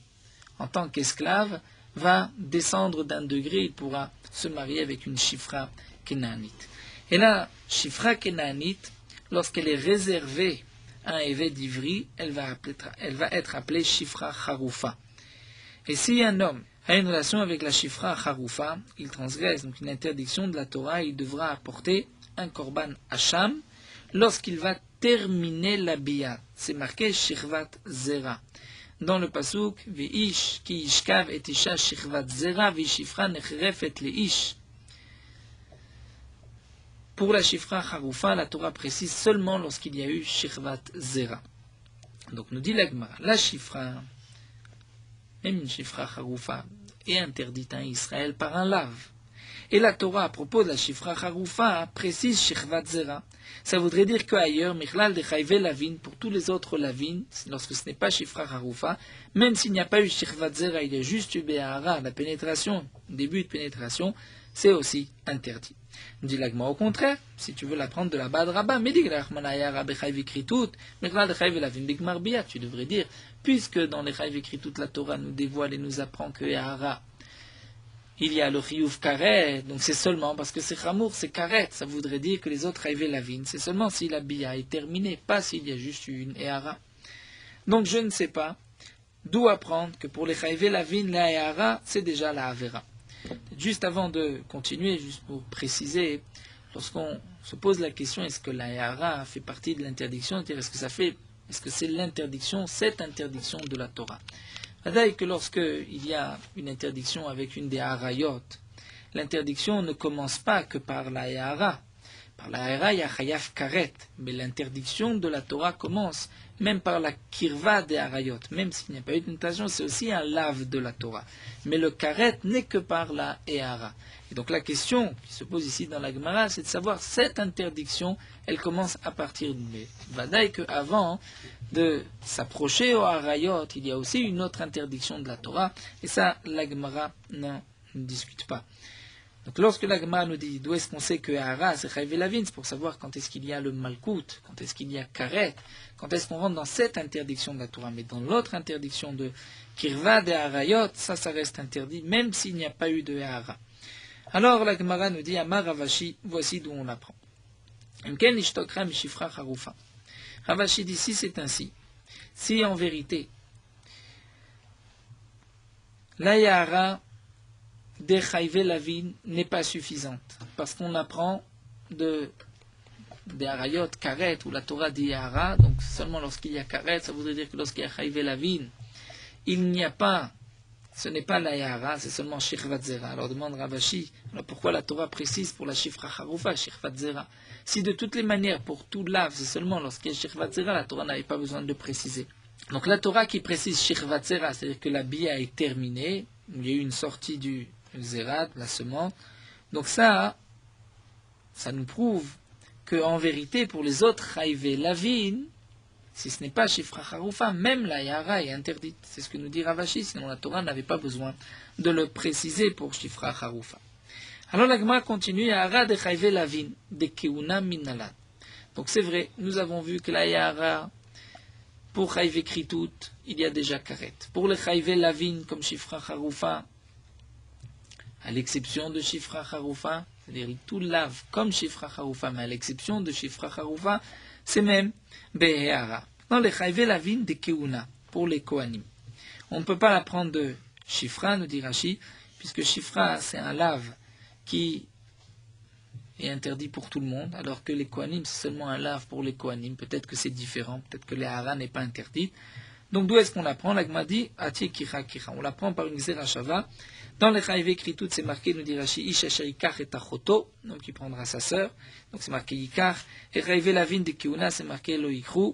en tant qu'esclave, va descendre d'un degré, il pourra se marier avec une Shifra Kenanite. Et la Shifra Kenanite, lorsqu'elle est réservée à un Eved Ivri, elle va être appelée Shifra Charoufa. Et si un homme a une relation avec la Shifra Charoufa, il transgresse donc une interdiction de la Torah, il devra apporter un Korban Hacham lorsqu'il va terminer la Biyat. C'est marqué Shirvat Zera. Dans le pasuk, V'ish ki ishkav et isha shirvat zera v'ishifra nechrefet leish. Pour la Shifra Harufa, la Torah précise seulement lorsqu'il y a eu Shirvat Zera. Donc nous dit l'Agmara, la Shifra, même une Shifra Harufa, est interdite en Israël par un lave. Et la Torah, à propos de la Shifra Harufa, précise Shirvat Zera. Ça voudrait dire qu'ailleurs, Michlal de Chayve Lavin, pour tous les autres Lavin, lorsque ce n'est pas Shifra Harufa, même s'il n'y a pas eu Shirvat Zera, il y a juste eu Be'ara, la pénétration, début de pénétration, c'est aussi interdit. Dit l'Agma au contraire, si tu veux l'apprendre de la Bad Rabba, tu devrais dire, puisque dans les Chayv Kritout, la Torah nous dévoile et nous apprend que Yahara, il y a le Chiyuv Karet, donc c'est seulement parce que c'est Chamour, c'est Karet, ça voudrait dire que les autres Chayv Lavin, c'est seulement si la Bia est terminée, pas s'il y a juste une Ehara. Donc je ne sais pas d'où apprendre que pour les Chayv Lavin, la Ehara, c'est déjà la Avera. Juste avant de continuer, juste pour préciser, lorsqu'on se pose la question est-ce que la Ehara fait partie de l'interdiction, est-ce que c'est l'interdiction, cette interdiction de la Torah? C'est-à-dire que lorsqu'il y a une interdiction avec une des harayot, l'interdiction ne commence pas que par la Ehara. Par la Ehara, il y a Chayav Karet, mais l'interdiction de la Torah commence même par la Kirva des harayot. Même s'il n'y a pas eu d'interdiction, c'est aussi un lave de la Torah. Mais le Karet n'est que par la Ehara. Et donc la question qui se pose ici dans la Gemara, c'est de savoir cette interdiction, elle commence à partir de Vadaï qu'avant de s'approcher au harayot, il y a aussi une autre interdiction de la Torah, et ça, la Gemara ne discute pas. Donc lorsque la Gemara nous dit d'où est-ce qu'on sait que Hara c'est Chayv Lavin, c'est pour savoir quand est-ce qu'il y a le Malkout, quand est-ce qu'il y a Karet, quand est-ce qu'on rentre dans cette interdiction de la Torah, mais dans l'autre interdiction de Kirva de Harayot, ça reste interdit, même s'il n'y a pas eu de Hara. Alors la Gemara nous dit Amar Ravashi, voici d'où on l'apprend. Ravashi dit si c'est ainsi, si en vérité la Yahara des Chayve Lavin n'est pas suffisante, parce qu'on apprend des Harayot, Karet, où la Torah dit Yahara, donc seulement lorsqu'il y a Karet, ça voudrait dire que lorsqu'il y a Chayve Lavin, il n'y a pas, ce n'est pas la Yahara, c'est seulement Shirvat Zera. Alors demande Ravashi, alors pourquoi la Torah précise pour la Shifra Harufa, Shirvat Zera? Si de toutes les manières, pour tout lave, c'est seulement lorsqu'il y a Shirvat Zera, la Torah n'avait pas besoin de le préciser. Donc la Torah qui précise Shirvat Zera, c'est-à-dire que la Bia est terminée, il y a eu une sortie du Zera, la semence. Donc ça nous prouve qu'en vérité, pour les autres Chayve Lavin, si ce n'est pas Shifra Harufa, même la Yahara est interdite. C'est ce que nous dit Ravashi, sinon la Torah n'avait pas besoin de le préciser pour Shifra Harufa. Alors la Gemara continue, Yahara de Chayve Lavin, de Keuna Minalat. Donc c'est vrai, nous avons vu que la Yahara, pour Chayve Kritout, il y a déjà Karet. Pour les Chayve Lavin, comme Shifra Harufa, à l'exception de Shifra Harufa, c'est-à-dire tout lave comme Shifra Harufa, mais à l'exception de Shifra Harufa, c'est même Behehara. Dans les Chayve Lavin de Keuna, pour les Kohanim. On ne peut pas l'apprendre de Shifra, nous dit Rashi, puisque Shifra, c'est un lave qui est interdit pour tout le monde, alors que les Kohanim, c'est seulement un lave pour les Kohanim. Peut-être que c'est différent, peut-être que les Hara n'est pas interdite. Donc d'où est-ce qu'on l'apprend? L'Agma dit Ati Kira Kira. On l'apprend par une Xerashava. Dans les Chayve Kritout, c'est marqué, nous dit Rashi, Isha Sherikar et Tachoto, donc il prendra sa sœur, donc c'est marqué Yikar. Et Chayve Lavin de Keuna, c'est marqué Loikru.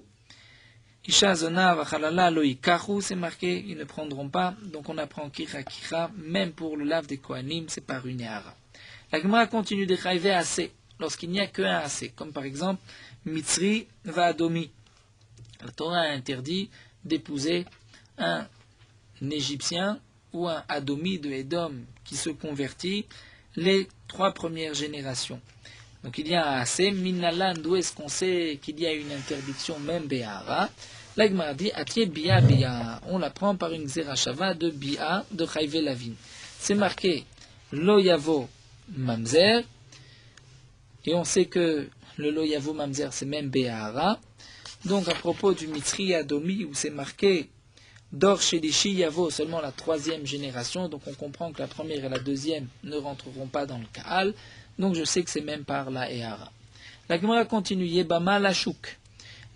Isha Zona Vachalala Loikaru, c'est marqué, ils ne prendront pas. Donc on apprend Kira Kira, même pour le lave des Kohanim, c'est par une Hara. La Gemara continue de Chayve Assez, lorsqu'il n'y a qu'un Assez, comme par exemple Mitzri Vaadomi. La Torah a interdit d'épouser un Égyptien ou un Adomi de Edom qui se convertit les 3 premières générations. Donc il y a assez Minalan, d'où est-ce qu'on sait qu'il y a une interdiction même Behara? La Gemara dit Atié Bia Bia. On l'apprend par une Zerachava de Bia de Chayve Lavin. C'est marqué Lo Yavo Mamzer, et on sait que le Lo Yavo Mamzer c'est même Behara. Donc à propos du Mitzri Adomi où c'est marqué Dor Shelishi Yavo, seulement la 3e génération, donc on comprend que la première et la 2e ne rentreront pas dans le Kaal, donc je sais que c'est même par la Ehara. La Gemara continue, Yebama Lashuk,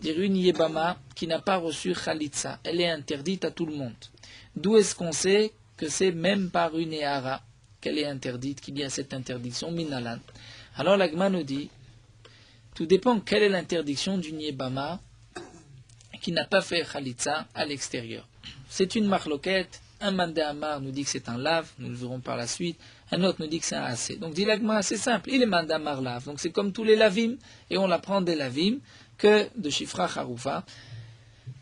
dire une Yebama qui n'a pas reçu Khalitsa, elle est interdite à tout le monde. D'où est-ce qu'on sait que c'est même par une Ehara qu'elle est interdite, qu'il y a cette interdiction, Minalan? Alors la Gemara nous dit, Tout dépend quelle est l'interdiction d'une Yébama qui n'a pas fait Khalitza à l'extérieur. C'est une marloquette. Un Mandé Amar nous dit que c'est un lave, nous le verrons par la suite. Un autre nous dit que c'est un assez. Donc dit l'Agma, c'est simple, il est Mandé Amar lave. Donc c'est comme tous les lavim, et on l'apprend des lavim, que de Shifra Haroufa,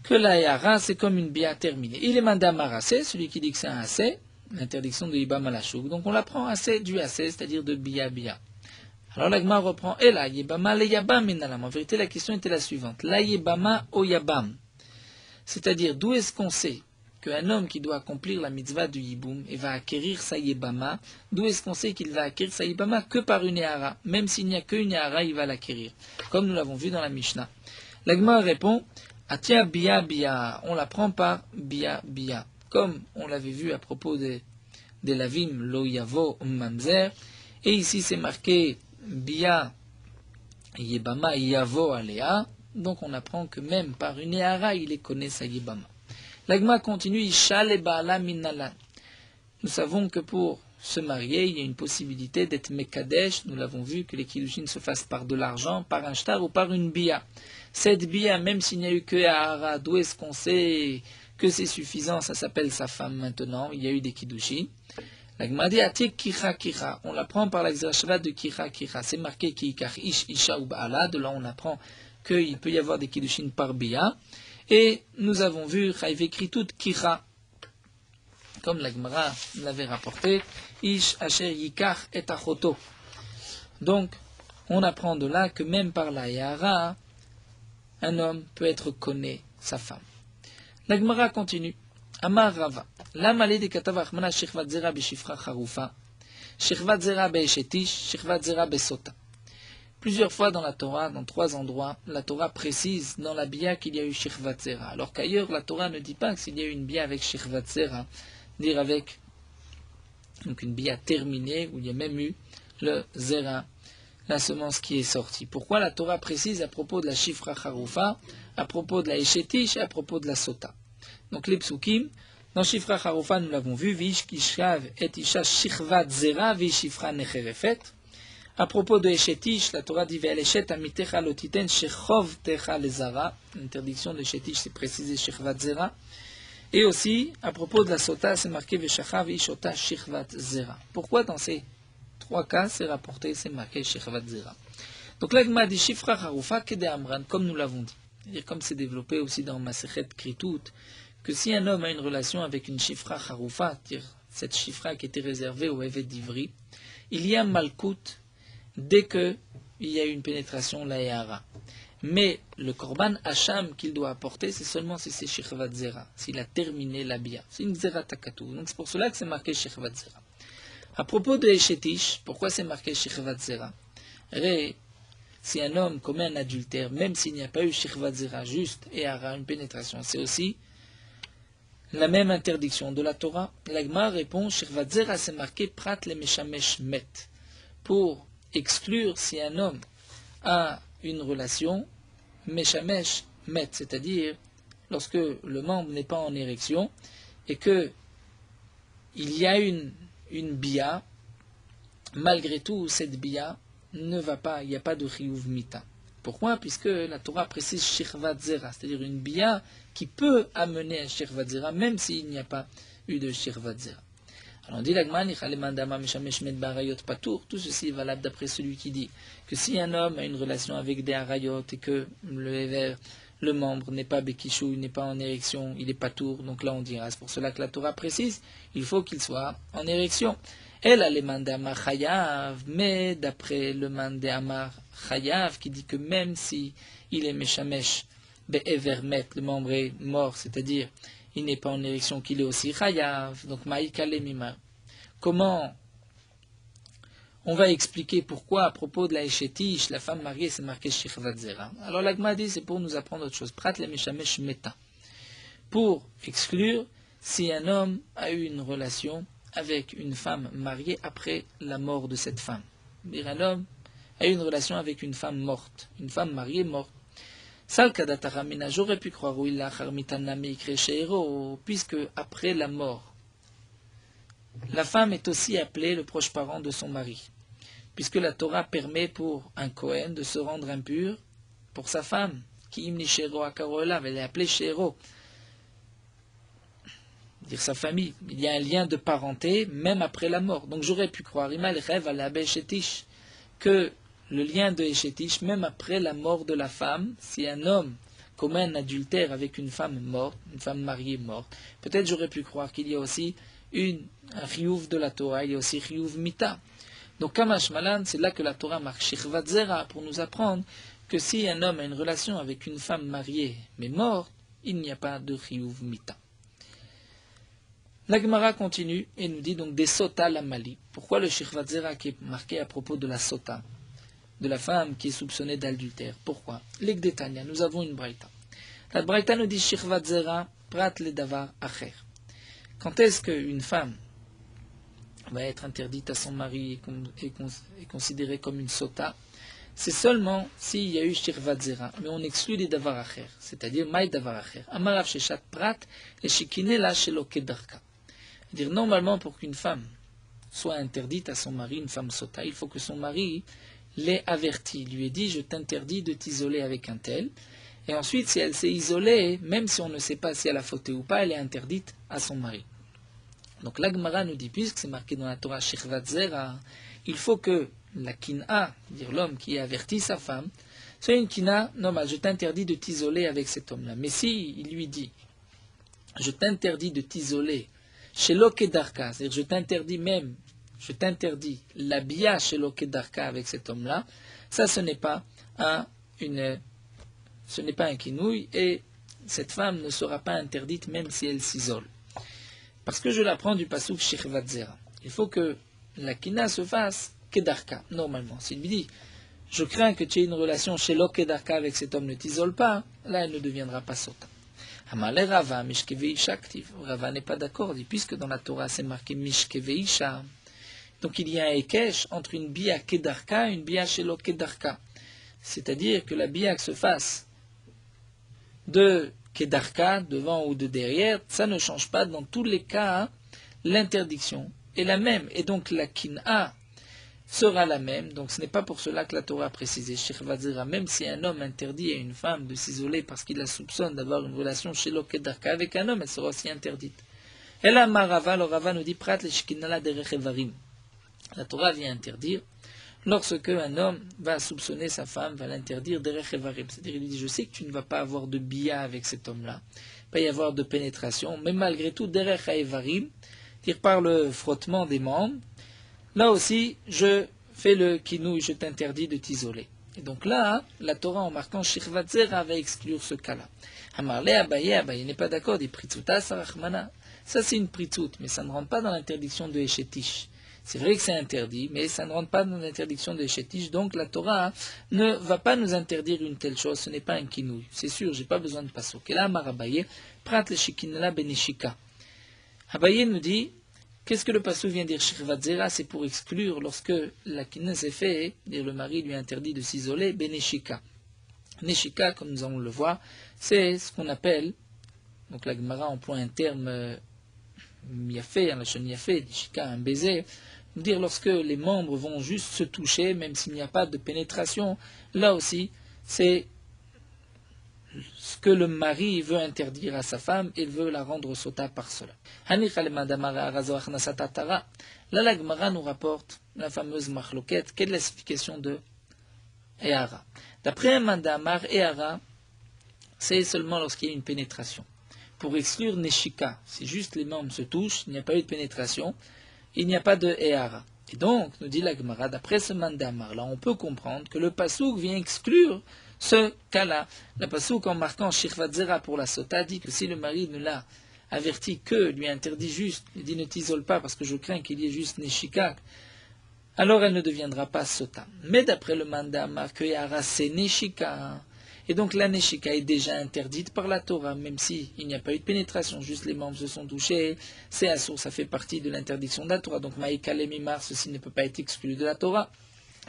que la Yara, c'est comme une bia terminée. Il est Mandé Amar assez, celui qui dit que c'est un assez, l'interdiction de Yibam Alachouk. Donc on l'apprend assez du assez, c'est-à-dire de bia bia. Alors l'Agma reprend, et là, Yibama le Yabam minalam. En vérité, la question était la suivante. La Yibama au Yabam. C'est-à-dire, d'où est-ce qu'on sait qu'un homme qui doit accomplir la mitzvah du Yiboum et va acquérir sa Yébama, d'où est-ce qu'on sait qu'il va acquérir sa Yébama que par une Yahara? Même s'il n'y a qu'une Yahara, il va l'acquérir. Comme nous l'avons vu dans la Mishnah. L'Agma répond, Atia bia bia, on l'apprend par bia bia. Comme on l'avait vu à propos des lavim lo yavo mamzer. Et ici c'est marqué bia Yébama yavo alea. Donc on apprend que même par une Yahara, il est connaît sa Yébama. L'Agma continue, Isha le Baala Minalan. Nous savons que pour se marier, il y a une possibilité d'être Mekadesh. Nous l'avons vu que les Kiddushin se fassent par de l'argent, par un shtar ou par une bia. Cette bia, même s'il n'y a eu que Yahara, d'où est-ce qu'on sait que c'est suffisant? Ça s'appelle sa femme maintenant. Il y a eu des Kiddushin. L'Agma dit Atik Kira Kira. On l'apprend par la Xerashva de Kira Kira. C'est marqué Kikar Ish Isha ou Baala. De là, on apprend qu'il peut y avoir des Kiddushin par bia. Et nous avons vu, Chaïv écrit toute Kira, comme la Gemara l'avait rapporté, Ish Asher Yikar et Achoto. Donc, on apprend de là que même par la Yahara, un homme peut être connu sa femme. La Gemara continue. Amar Rava. L'amale de Katav Achmana Shechvat Zera Beshifra Charoufa, Shechvat Zera Beeshetish, Shechvat Zera Besota. Plusieurs fois dans la Torah, dans 3 endroits, la Torah précise dans la Bia qu'il y a eu Shechvat Zera. Alors qu'ailleurs, la Torah ne dit pas que s'il y a eu une Bia avec Shechvat Zera, dire avec donc une Bia terminée, où il y a même eu le Zera, la semence qui est sortie. Pourquoi la Torah précise à propos de la Shifra Haroufa, à propos de la Eshetish et à propos de la Sota? Donc les psukim, dans Shifra Haroufa, nous l'avons vu, Vish Kishav et Isha Shechvat Zera, Vish Shifra Necherefet. À propos de Eshetish, la Torah dit Ve'eleshet amitecha lotiten shechov techa lezara. L'interdiction de Eshetish, c'est précisé Shechvat Zera. Et aussi, à propos de la Sota, c'est marqué Veshachav Ishota Shechvat Zera. Pourquoi dans ces 3 cas, c'est rapporté, c'est marqué Shechvat Zera? Donc là, il dit Shifra Haroufa Kede Amran, comme nous l'avons dit. C'est-à-dire, comme c'est développé aussi dans Masechet Kritut, que si un homme a une relation avec une Shifra Haroufa, c'est-à-dire cette Shifra qui était réservée au Evet d'Ivri, il y a Malkout dès qu'il y a une pénétration, la Yahara. Mais le Korban Hacham qu'il doit apporter, c'est seulement si c'est Shechvat Zera, s'il a terminé la Bia. C'est une Zera Takatu. Donc c'est pour cela que c'est marqué Shechvat Zera. À propos de Eshetish, pourquoi c'est marqué Shechvat Zera? Si un homme commet un adultère, même s'il n'y a pas eu Shechvat Zera, juste Yahara, une pénétration, c'est aussi la même interdiction de la Torah. L'Agma répond, Shechvat Zera, c'est marqué Prat le Meshamesh Met. Pour exclure si un homme a une relation Meshamesh Met, c'est-à-dire lorsque le membre n'est pas en érection et que il y a une bia, malgré tout cette bia ne va pas, il n'y a pas de chiyuv mita. Pourquoi? Puisque la Torah précise shechvat zera, c'est-à-dire une bia qui peut amener un shechvat zera même s'il n'y a pas eu de shechvat zera. Alors on dit tout ceci est valable d'après celui qui dit que si un homme a une relation avec des harayot et que le membre n'est pas bekishou, il n'est pas en érection, il est patour, donc là on dira, c'est pour cela que la Torah précise, il faut qu'il soit en érection. Elle a les mandamar chayav, mais d'après le mandamar chayav qui dit que même si il est meshamesh be'evermet, le membre est mort, c'est-à-dire il n'est pas en érection, qu'il est aussi chayav, donc maïkale mima. Comment on va expliquer pourquoi à propos de la Eshetish, la femme mariée, c'est marqué Shechvat Zera. Alors l'Agma dit, c'est pour nous apprendre autre chose. Prat le Meshamesh Meta. Pour exclure si un homme a eu une relation avec une femme mariée après la mort de cette femme. Un homme a eu une relation avec une femme morte, une femme mariée morte. Salkadataramina, j'aurais pu croire puisque après la mort, la femme est aussi appelée le proche parent de son mari. puisque la Torah permet pour un Kohen de se rendre impur pour sa femme, qui imni shero akaroelav, elle est appelée shero, dire sa famille. Il y a un lien de parenté même après la mort. Donc j'aurais pu croire, Imal rêve à la Eshetish, que le lien de Eshetish, même après la mort de la femme, si un homme commet un adultère avec une femme morte, une femme mariée morte, peut-être j'aurais pu croire qu'il y a aussi un chiyuv de la Torah, il y a aussi chiyuv mita. Donc Kamash Malan, c'est là que la Torah marque Shirvat Zera pour nous apprendre que si un homme a une relation avec une femme mariée mais morte, il n'y a pas de chiyuv mita. La Gemara continue et nous dit donc des sota la mali. Pourquoi le Shirvat Zera qui est marqué à propos de la sota, de la femme qui est soupçonnée d'adultère? Pourquoi? L'Egdetania, nous avons une braïta. La braïta nous dit Shirvat Zera prat le davar acher. Quand est-ce qu'une femme va être interdite à son mari et considérée comme une sota? C'est seulement s'il y a eu Shirvat Zera, mais on exclut les davar acher, c'est-à-dire maï davar acher. Amarav sheshat prat et shikinela shelo kedarka. C'est-à-dire, normalement, pour qu'une femme soit interdite à son mari, une femme sota, il faut que son mari l'ait averti, lui ait dit, je t'interdis de t'isoler avec un tel. Et ensuite, si elle s'est isolée, même si on ne sait pas si elle a fauté ou pas, elle est interdite à son mari. Donc la Gemara nous dit, puisque c'est marqué dans la Torah, Shirvat Zera, il faut que la kina, dire l'homme qui a averti sa femme, soit une kina normale, je t'interdis de t'isoler avec cet homme-là. Mais si il lui dit, je t'interdis de t'isoler chez l'Okedarka, c'est-à-dire je t'interdis la bia chez l'Okedarka avec cet homme-là, ça ce n'est pas un kinouï et cette femme ne sera pas interdite même si elle s'isole. Parce que je l'apprends du pasuk Shirvat Zera. Il faut que la kina se fasse Kedarka, normalement. S'il lui dit, je crains que tu aies une relation chez l'Okedarka avec cet homme, ne t'isole pas, là elle ne deviendra pas sota. Amalé Rava, Mishkeveisha actif. Rava n'est pas d'accord, puisque dans la Torah c'est marqué Mishkeveisha. Donc il y a un Ekesh entre une bia Kedarka et une bia Shelo Kedarka. C'est-à-dire que la bia se fasse de Kedarka, devant ou de derrière, ça ne change pas. Dans tous les cas, l'interdiction est la même. Et donc la Kin'a sera la même, donc ce n'est pas pour cela que la Torah a précisé Shirvat Zera, même si un homme interdit à une femme de s'isoler parce qu'il la soupçonne d'avoir une relation chez l'Okedarka avec un homme, elle sera aussi interdite. Et là, Marava, le Rava nous dit Prat le Shkinala derech evarim. La Torah vient interdire lorsque un homme va soupçonner sa femme, va l'interdire derech evarim. C'est-à-dire, il lui dit, je sais que tu ne vas pas avoir de bia avec cet homme-là, pas y avoir de pénétration, mais malgré tout, derech evarim, dire par le frottement des membres, là aussi, je fais le kinouï, je t'interdis de t'isoler. Et donc là, la Torah en marquant Shirvat Zera va exclure ce cas-là. Amarle Abaye n'est pas d'accord, dit Pritzuta Sarachmana. Ça c'est une Pritzut, mais ça ne rentre pas dans l'interdiction de Eshetish. C'est vrai que c'est interdit, mais ça ne rentre pas dans l'interdiction de Eshetish, donc la Torah ne va pas nous interdire une telle chose, ce n'est pas un kinouï. C'est sûr, j'ai pas besoin de pasuk. Et là, Amar Abaye, Prat le Shikinela Benishika. Abaye nous dit, qu'est-ce que le passou vient dire Shirvat Zera? C'est pour exclure lorsque la kina s'est fait, dire le mari lui interdit de s'isoler, beneshika. Neshika, comme nous allons le voir, c'est ce qu'on appelle, donc la Gemara emploie un terme miafé, la chaîne miafé, neshika, un baiser, dire lorsque les membres vont juste se toucher, même s'il n'y a pas de pénétration, là aussi, c'est ce que le mari veut interdire à sa femme et veut la rendre sota par cela. Là, la Gemara nous rapporte la fameuse marloquette. Quelle est l'explication de Ehara? D'après un mandamar, Ehara, c'est seulement lorsqu'il y a une pénétration. Pour exclure Neshika, si juste les membres se touchent, il n'y a pas eu de pénétration, il n'y a pas de Ehara. Et donc, nous dit la Gemara, d'après ce mandamar, là, on peut comprendre que le pasouk vient exclure ce cas-là. La pasouk en marquant Shirvat Zera pour la sota dit que si le mari ne l'a averti que, lui interdit juste, il dit ne t'isole pas parce que je crains qu'il y ait juste Neshika, alors elle ne deviendra pas sota. Mais d'après le mandamar que Yara c'est Neshika, et donc la Neshika est déjà interdite par la Torah, même s'il n'y a pas eu de pénétration, juste les membres se sont touchés, c'est assour, ça fait partie de l'interdiction de la Torah. Donc Maïka Lemimar, ceci ne peut pas être exclu de la Torah.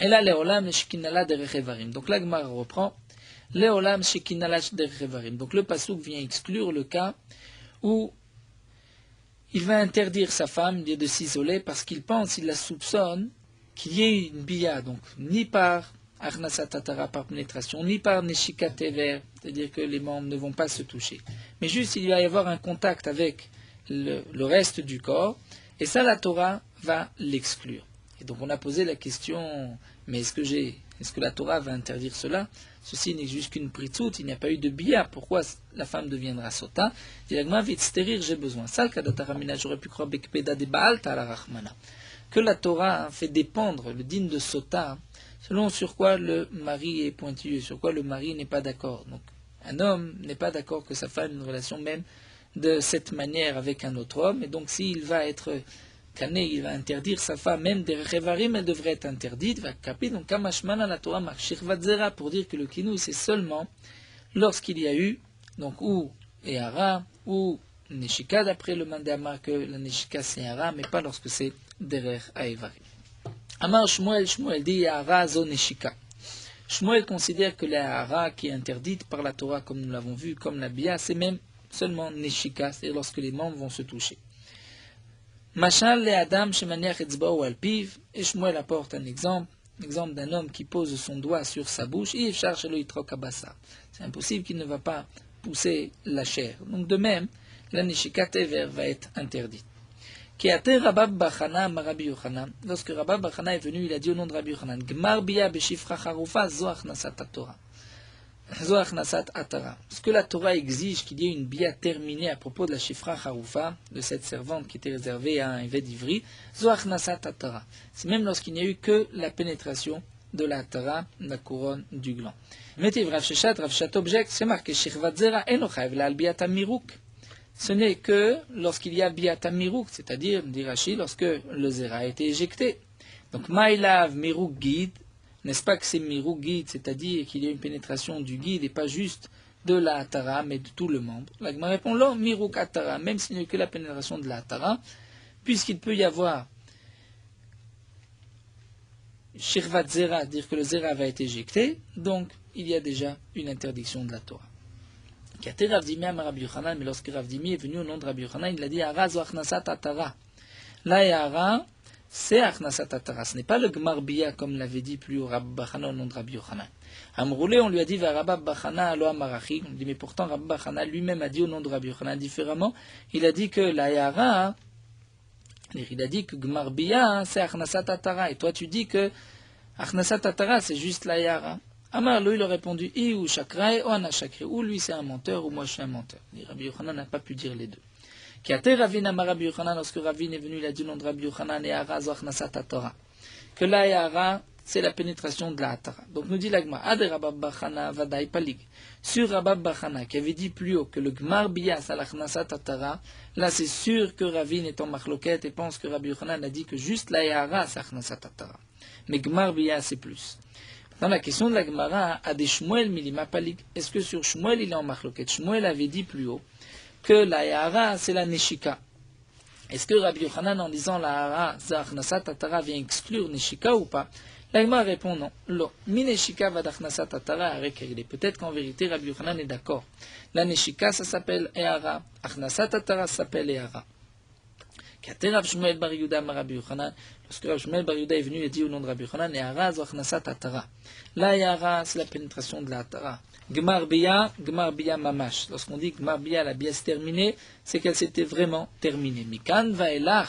Et là, Leolam Shekinala derech evarim. Donc la Gemara reprend Leolam Shekinala derech evarim. Donc le pasuk vient exclure le cas où il va interdire sa femme de s'isoler parce qu'il pense, il la soupçonne qu'il y ait une bia, donc ni par Achnasat Atara, par pénétration, ni par Neshika Tever, c'est-à-dire que les membres ne vont pas se toucher. Mais juste il va y avoir un contact avec le reste du corps, et ça la Torah va l'exclure. Et donc on a posé la question, mais est-ce que la Torah va interdire cela? Ceci n'est juste qu'une pritzout, il n'y a pas eu de bia. Pourquoi la femme deviendra sota? Dilagma vite stérir, j'ai besoin. Ça, kadataramina, j'aurais pu croire bekpeda de baalta la rachmana. Que la Torah fait dépendre le din de sota, selon sur quoi le mari est pointilleux, sur quoi le mari n'est pas d'accord. Donc un homme n'est pas d'accord que sa femme ait une relation même de cette manière avec un autre homme, et donc s'il va être cané, il va interdire sa femme, même des revarim, elle devrait être interdite, va caper, donc kamashmana la Torah marque shirvat zera, pour dire que le kinouï c'est seulement lorsqu'il y a eu, donc ou ehara, ou neshika, d'après le mandama que la neshika c'est ehara, mais pas lorsque c'est derer aevarim. Amar Shmuel dit ehara zo neshika. Shmuel considère que la ehara qui est interdite par la Torah, comme nous l'avons vu, comme la bia, c'est même seulement neshika, c'est-à-dire lorsque les membres vont se toucher. Machal le Adam shemaniach etzba'o al piv, et Shmuel apporte un exemple d'un homme qui pose son doigt sur sa bouche, et ifshar shelo yitrok habasar. C'est impossible qu'il ne va pas pousser la chair. Donc de même, la neshika tever va être interdite. Keater Rabab Bachana Marabi Yochanan. Lorsque Rabab Bachana est venu, il a dit au nom de Rabbi Yochanan, Gmar biya beshifra charufa zo achnasat Torah. Ce que la Torah exige qu'il y ait une bia terminée à propos de la Shifra Haroufa, de cette servante qui était réservée à un évêque d'Ivry, c'est même lorsqu'il n'y a eu que la pénétration de la Tara, la couronne du gland. Métiv Rav Sheshat objecte, c'est marqué Shirvat Zera enochaev la albiata mirouk. Ce n'est que lorsqu'il y a biata mirouk, c'est-à-dire, dit Rashi, lorsque le Zera a été éjecté. Donc, Maïlav mirouk guide. N'est-ce pas que c'est mirou guide, c'est-à-dire qu'il y a une pénétration du guide et pas juste de la hatara, mais de tout le membre? La Gemara répond, non, mirou hatara, même s'il n'y a que la pénétration de la hatara, puisqu'il peut y avoir shirvat zera, dire que le zera va être éjecté, donc il y a déjà une interdiction de la Torah. Kater Rav Dimi à Rabbi Yochanan, mais lorsque Rav Dimi est venu au nom de Rabbi Yochanan, il a dit, Ara zo achnasat hatara. La Ara, c'est Achnasat Atara, ce n'est pas le Gmar Biya comme l'avait dit plus haut Rabbi Bachana au nom de Rabbi Yochanan. Amroulé, on lui a dit Rabbi Bachana alo amarachi, on dit mais pourtant Rabbi Bachana lui-même a dit au nom de Rabbi Yochanan différemment, il a dit que la Yara, il a dit que Gmar Biya c'est Achnasat Atara, et toi tu dis que Achnasat Atara c'est juste la Yara. Amar, lui il a répondu I ou Shakrai ou Ana Shakri, ou lui c'est un menteur ou moi je suis un menteur. Et Rabbi Yochanan n'a pas pu dire les deux. Lorsque Ravin est venu, il a dit au nom de Rabbi Yochanan et Ara Zoachnasat Torah. Que la Yara, c'est la pénétration de la Torah. Donc nous dit l'Agma, Ade Rabab Bachana Vadaï Palig. Sur Rabab Bachana, qui avait dit plus haut que le Gmar Biya Salachnasat Torah, là c'est sûr que Ravin est en marloquette et pense que Rabbi Yochanan a dit que juste la Yara Salachnasat Torah. Mais Gmar Biya c'est plus. Dans la question de la Gemara, Ade Shmuel Milima Palig. Est-ce que sur Shmuel il est en marloquette? Shmuel avait dit plus haut que la Yara, c'est la Neshika. Est-ce que Rabbi Yochanan, en disant la Yara, Zachnasat Atara, vient exclure Neshika ou pas? La Gemara répond non. Lo, mi Neshika va d'Achnasat Atara à requérir. Peut-être qu'en vérité, Rabbi Yochanan est d'accord. La Neshika, ça s'appelle Yara. Achnasat Atara, ça s'appelle Yara. Kater Rav Shmuel Bar Yehuda Rabbi Yochanan. Lorsque Rav Shmuel Bar Yehuda est venu, il a dit au nom de Rabbi Yochanan, Yara, Zachnasat Atara. La Yara, c'est la pénétration de la Atara. Gmar Biya mamash. Lorsqu'on dit Gmar Biya, la biya se terminée, c'est qu'elle s'était vraiment terminée. Mikan vaelach.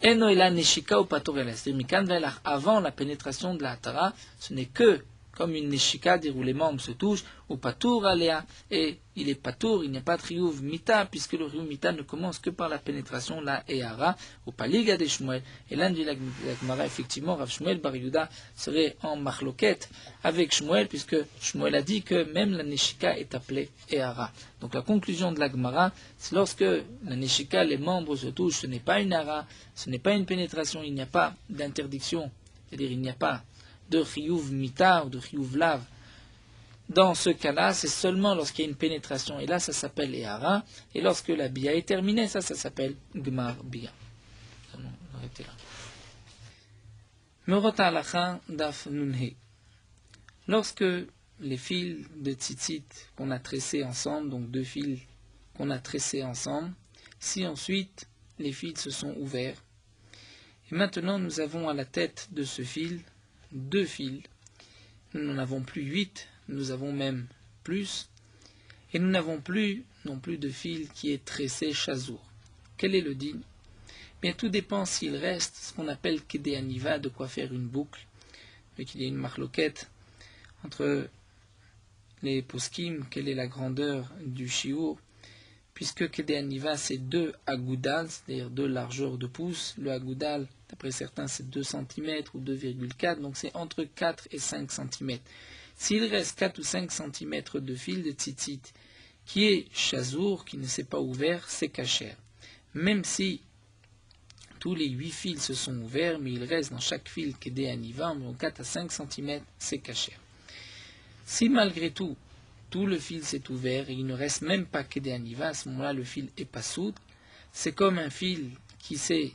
Eno ela neshika ou patorela. C'est-à-dire Mikan vaelach. Avant la pénétration de la Hatara, ce n'est que comme une neshika, dire où les membres se touchent, ou patour alea. Et il est patour, il n'y a pas de riyuv mita, puisque le riyuv mita ne commence que par la pénétration, la ehara, ou paliga de Shmuel. Et là, dit la Gemara, effectivement, Rav Shmuel Bar Yehuda serait en marloquette avec Shmuel, puisque Shmuel a dit que même la neshika est appelée ehara. Donc la conclusion de la Gemara, c'est lorsque la neshika, les membres se touchent, ce n'est pas une ehara, ce n'est pas une pénétration, il n'y a pas d'interdiction, c'est-à-dire il n'y a pas de riyuv mita ou de riyuv lav. Dans ce cas-là, c'est seulement lorsqu'il y a une pénétration, et là ça s'appelle Ehara, et lorsque la Bia est terminée, ça s'appelle Gmar Bia. On va arrêter là. Meurot halacha daf nunhe. Lorsque les fils de tzitzit qu'on a tressés ensemble, donc deux fils qu'on a tressés ensemble, si ensuite les fils se sont ouverts, Et maintenant, nous avons à la tête de ce fil 2 fils. Nous n'en avons plus 8, nous avons même plus. Et nous n'avons plus non plus de fil qui est tressé chazour. Quel est le din? Bien, tout dépend s'il reste ce qu'on appelle kedé aniva, de quoi faire une boucle, mais qu'il y ait une marloquette entre les poskim, quelle est la grandeur du shiur, puisque kedé aniva c'est 2 agoudal, c'est-à-dire 2 largeurs de pouce. Le agoudal, d'après certains, c'est 2 cm ou 2,4, donc c'est entre 4 et 5 cm. S'il reste 4 ou 5 cm de fil de tzitzit qui est chazour, qui ne s'est pas ouvert, c'est kasher. Même si tous les 8 fils se sont ouverts, mais il reste dans chaque fil kedé aniva environ 4 à 5 cm, c'est kasher. Si malgré tout, tout le fil s'est ouvert et il ne reste même pas kedé aniva, à ce moment-là, le fil est pas soud. C'est comme un fil qui s'est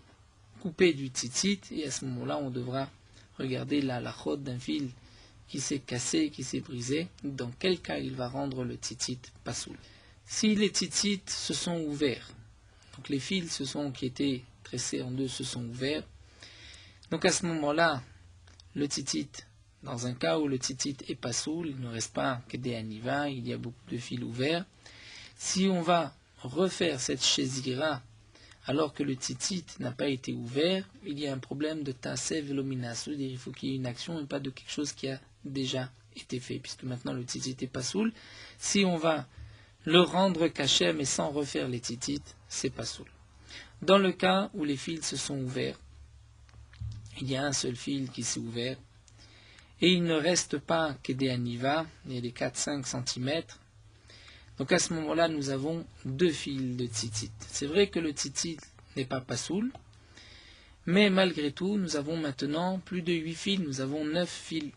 coupé du tzitzit, et à ce moment-là, on devra regarder la halachot d'un fil qui s'est cassé, qui s'est brisé, dans quel cas il va rendre le tzitzit pas soud. Si les tzitzit se sont ouverts, donc les fils qui étaient tressés en deux se sont ouverts, donc à ce moment-là, le tzitzit, dans un cas où le tzitzit est pas soul, il ne reste pas que des aniva, il y a beaucoup de fils ouverts. Si on va refaire cette shezira alors que le tzitzit n'a pas été ouvert, il y a un problème de tasev velomina, c'est-à-dire il faut qu'il y ait une action et pas de quelque chose qui a déjà été fait, puisque maintenant le tzitzit est pas soul. Si on va le rendre caché mais sans refaire les tzitzit, c'est pas soul. Dans le cas où les fils se sont ouverts, il y a un seul fil qui s'est ouvert, et il ne reste pas que des aniva, il y a des 4-5 cm. Donc à ce moment-là, nous avons 2 fils de tzitzit. C'est vrai que le tzitzit n'est pas pasoul, mais malgré tout, nous avons maintenant plus de 8 fils, nous avons 9 fils.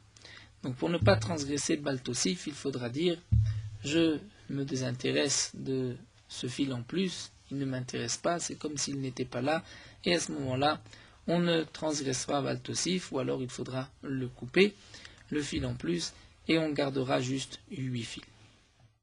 Donc pour ne pas transgresser le baltosif, il faudra dire je me désintéresse de ce fil en plus, il ne m'intéresse pas, c'est comme s'il n'était pas là, et à ce moment-là, on ne transgressera baltosif, ou alors il faudra le couper, le fil en plus, et on gardera juste 8 fils.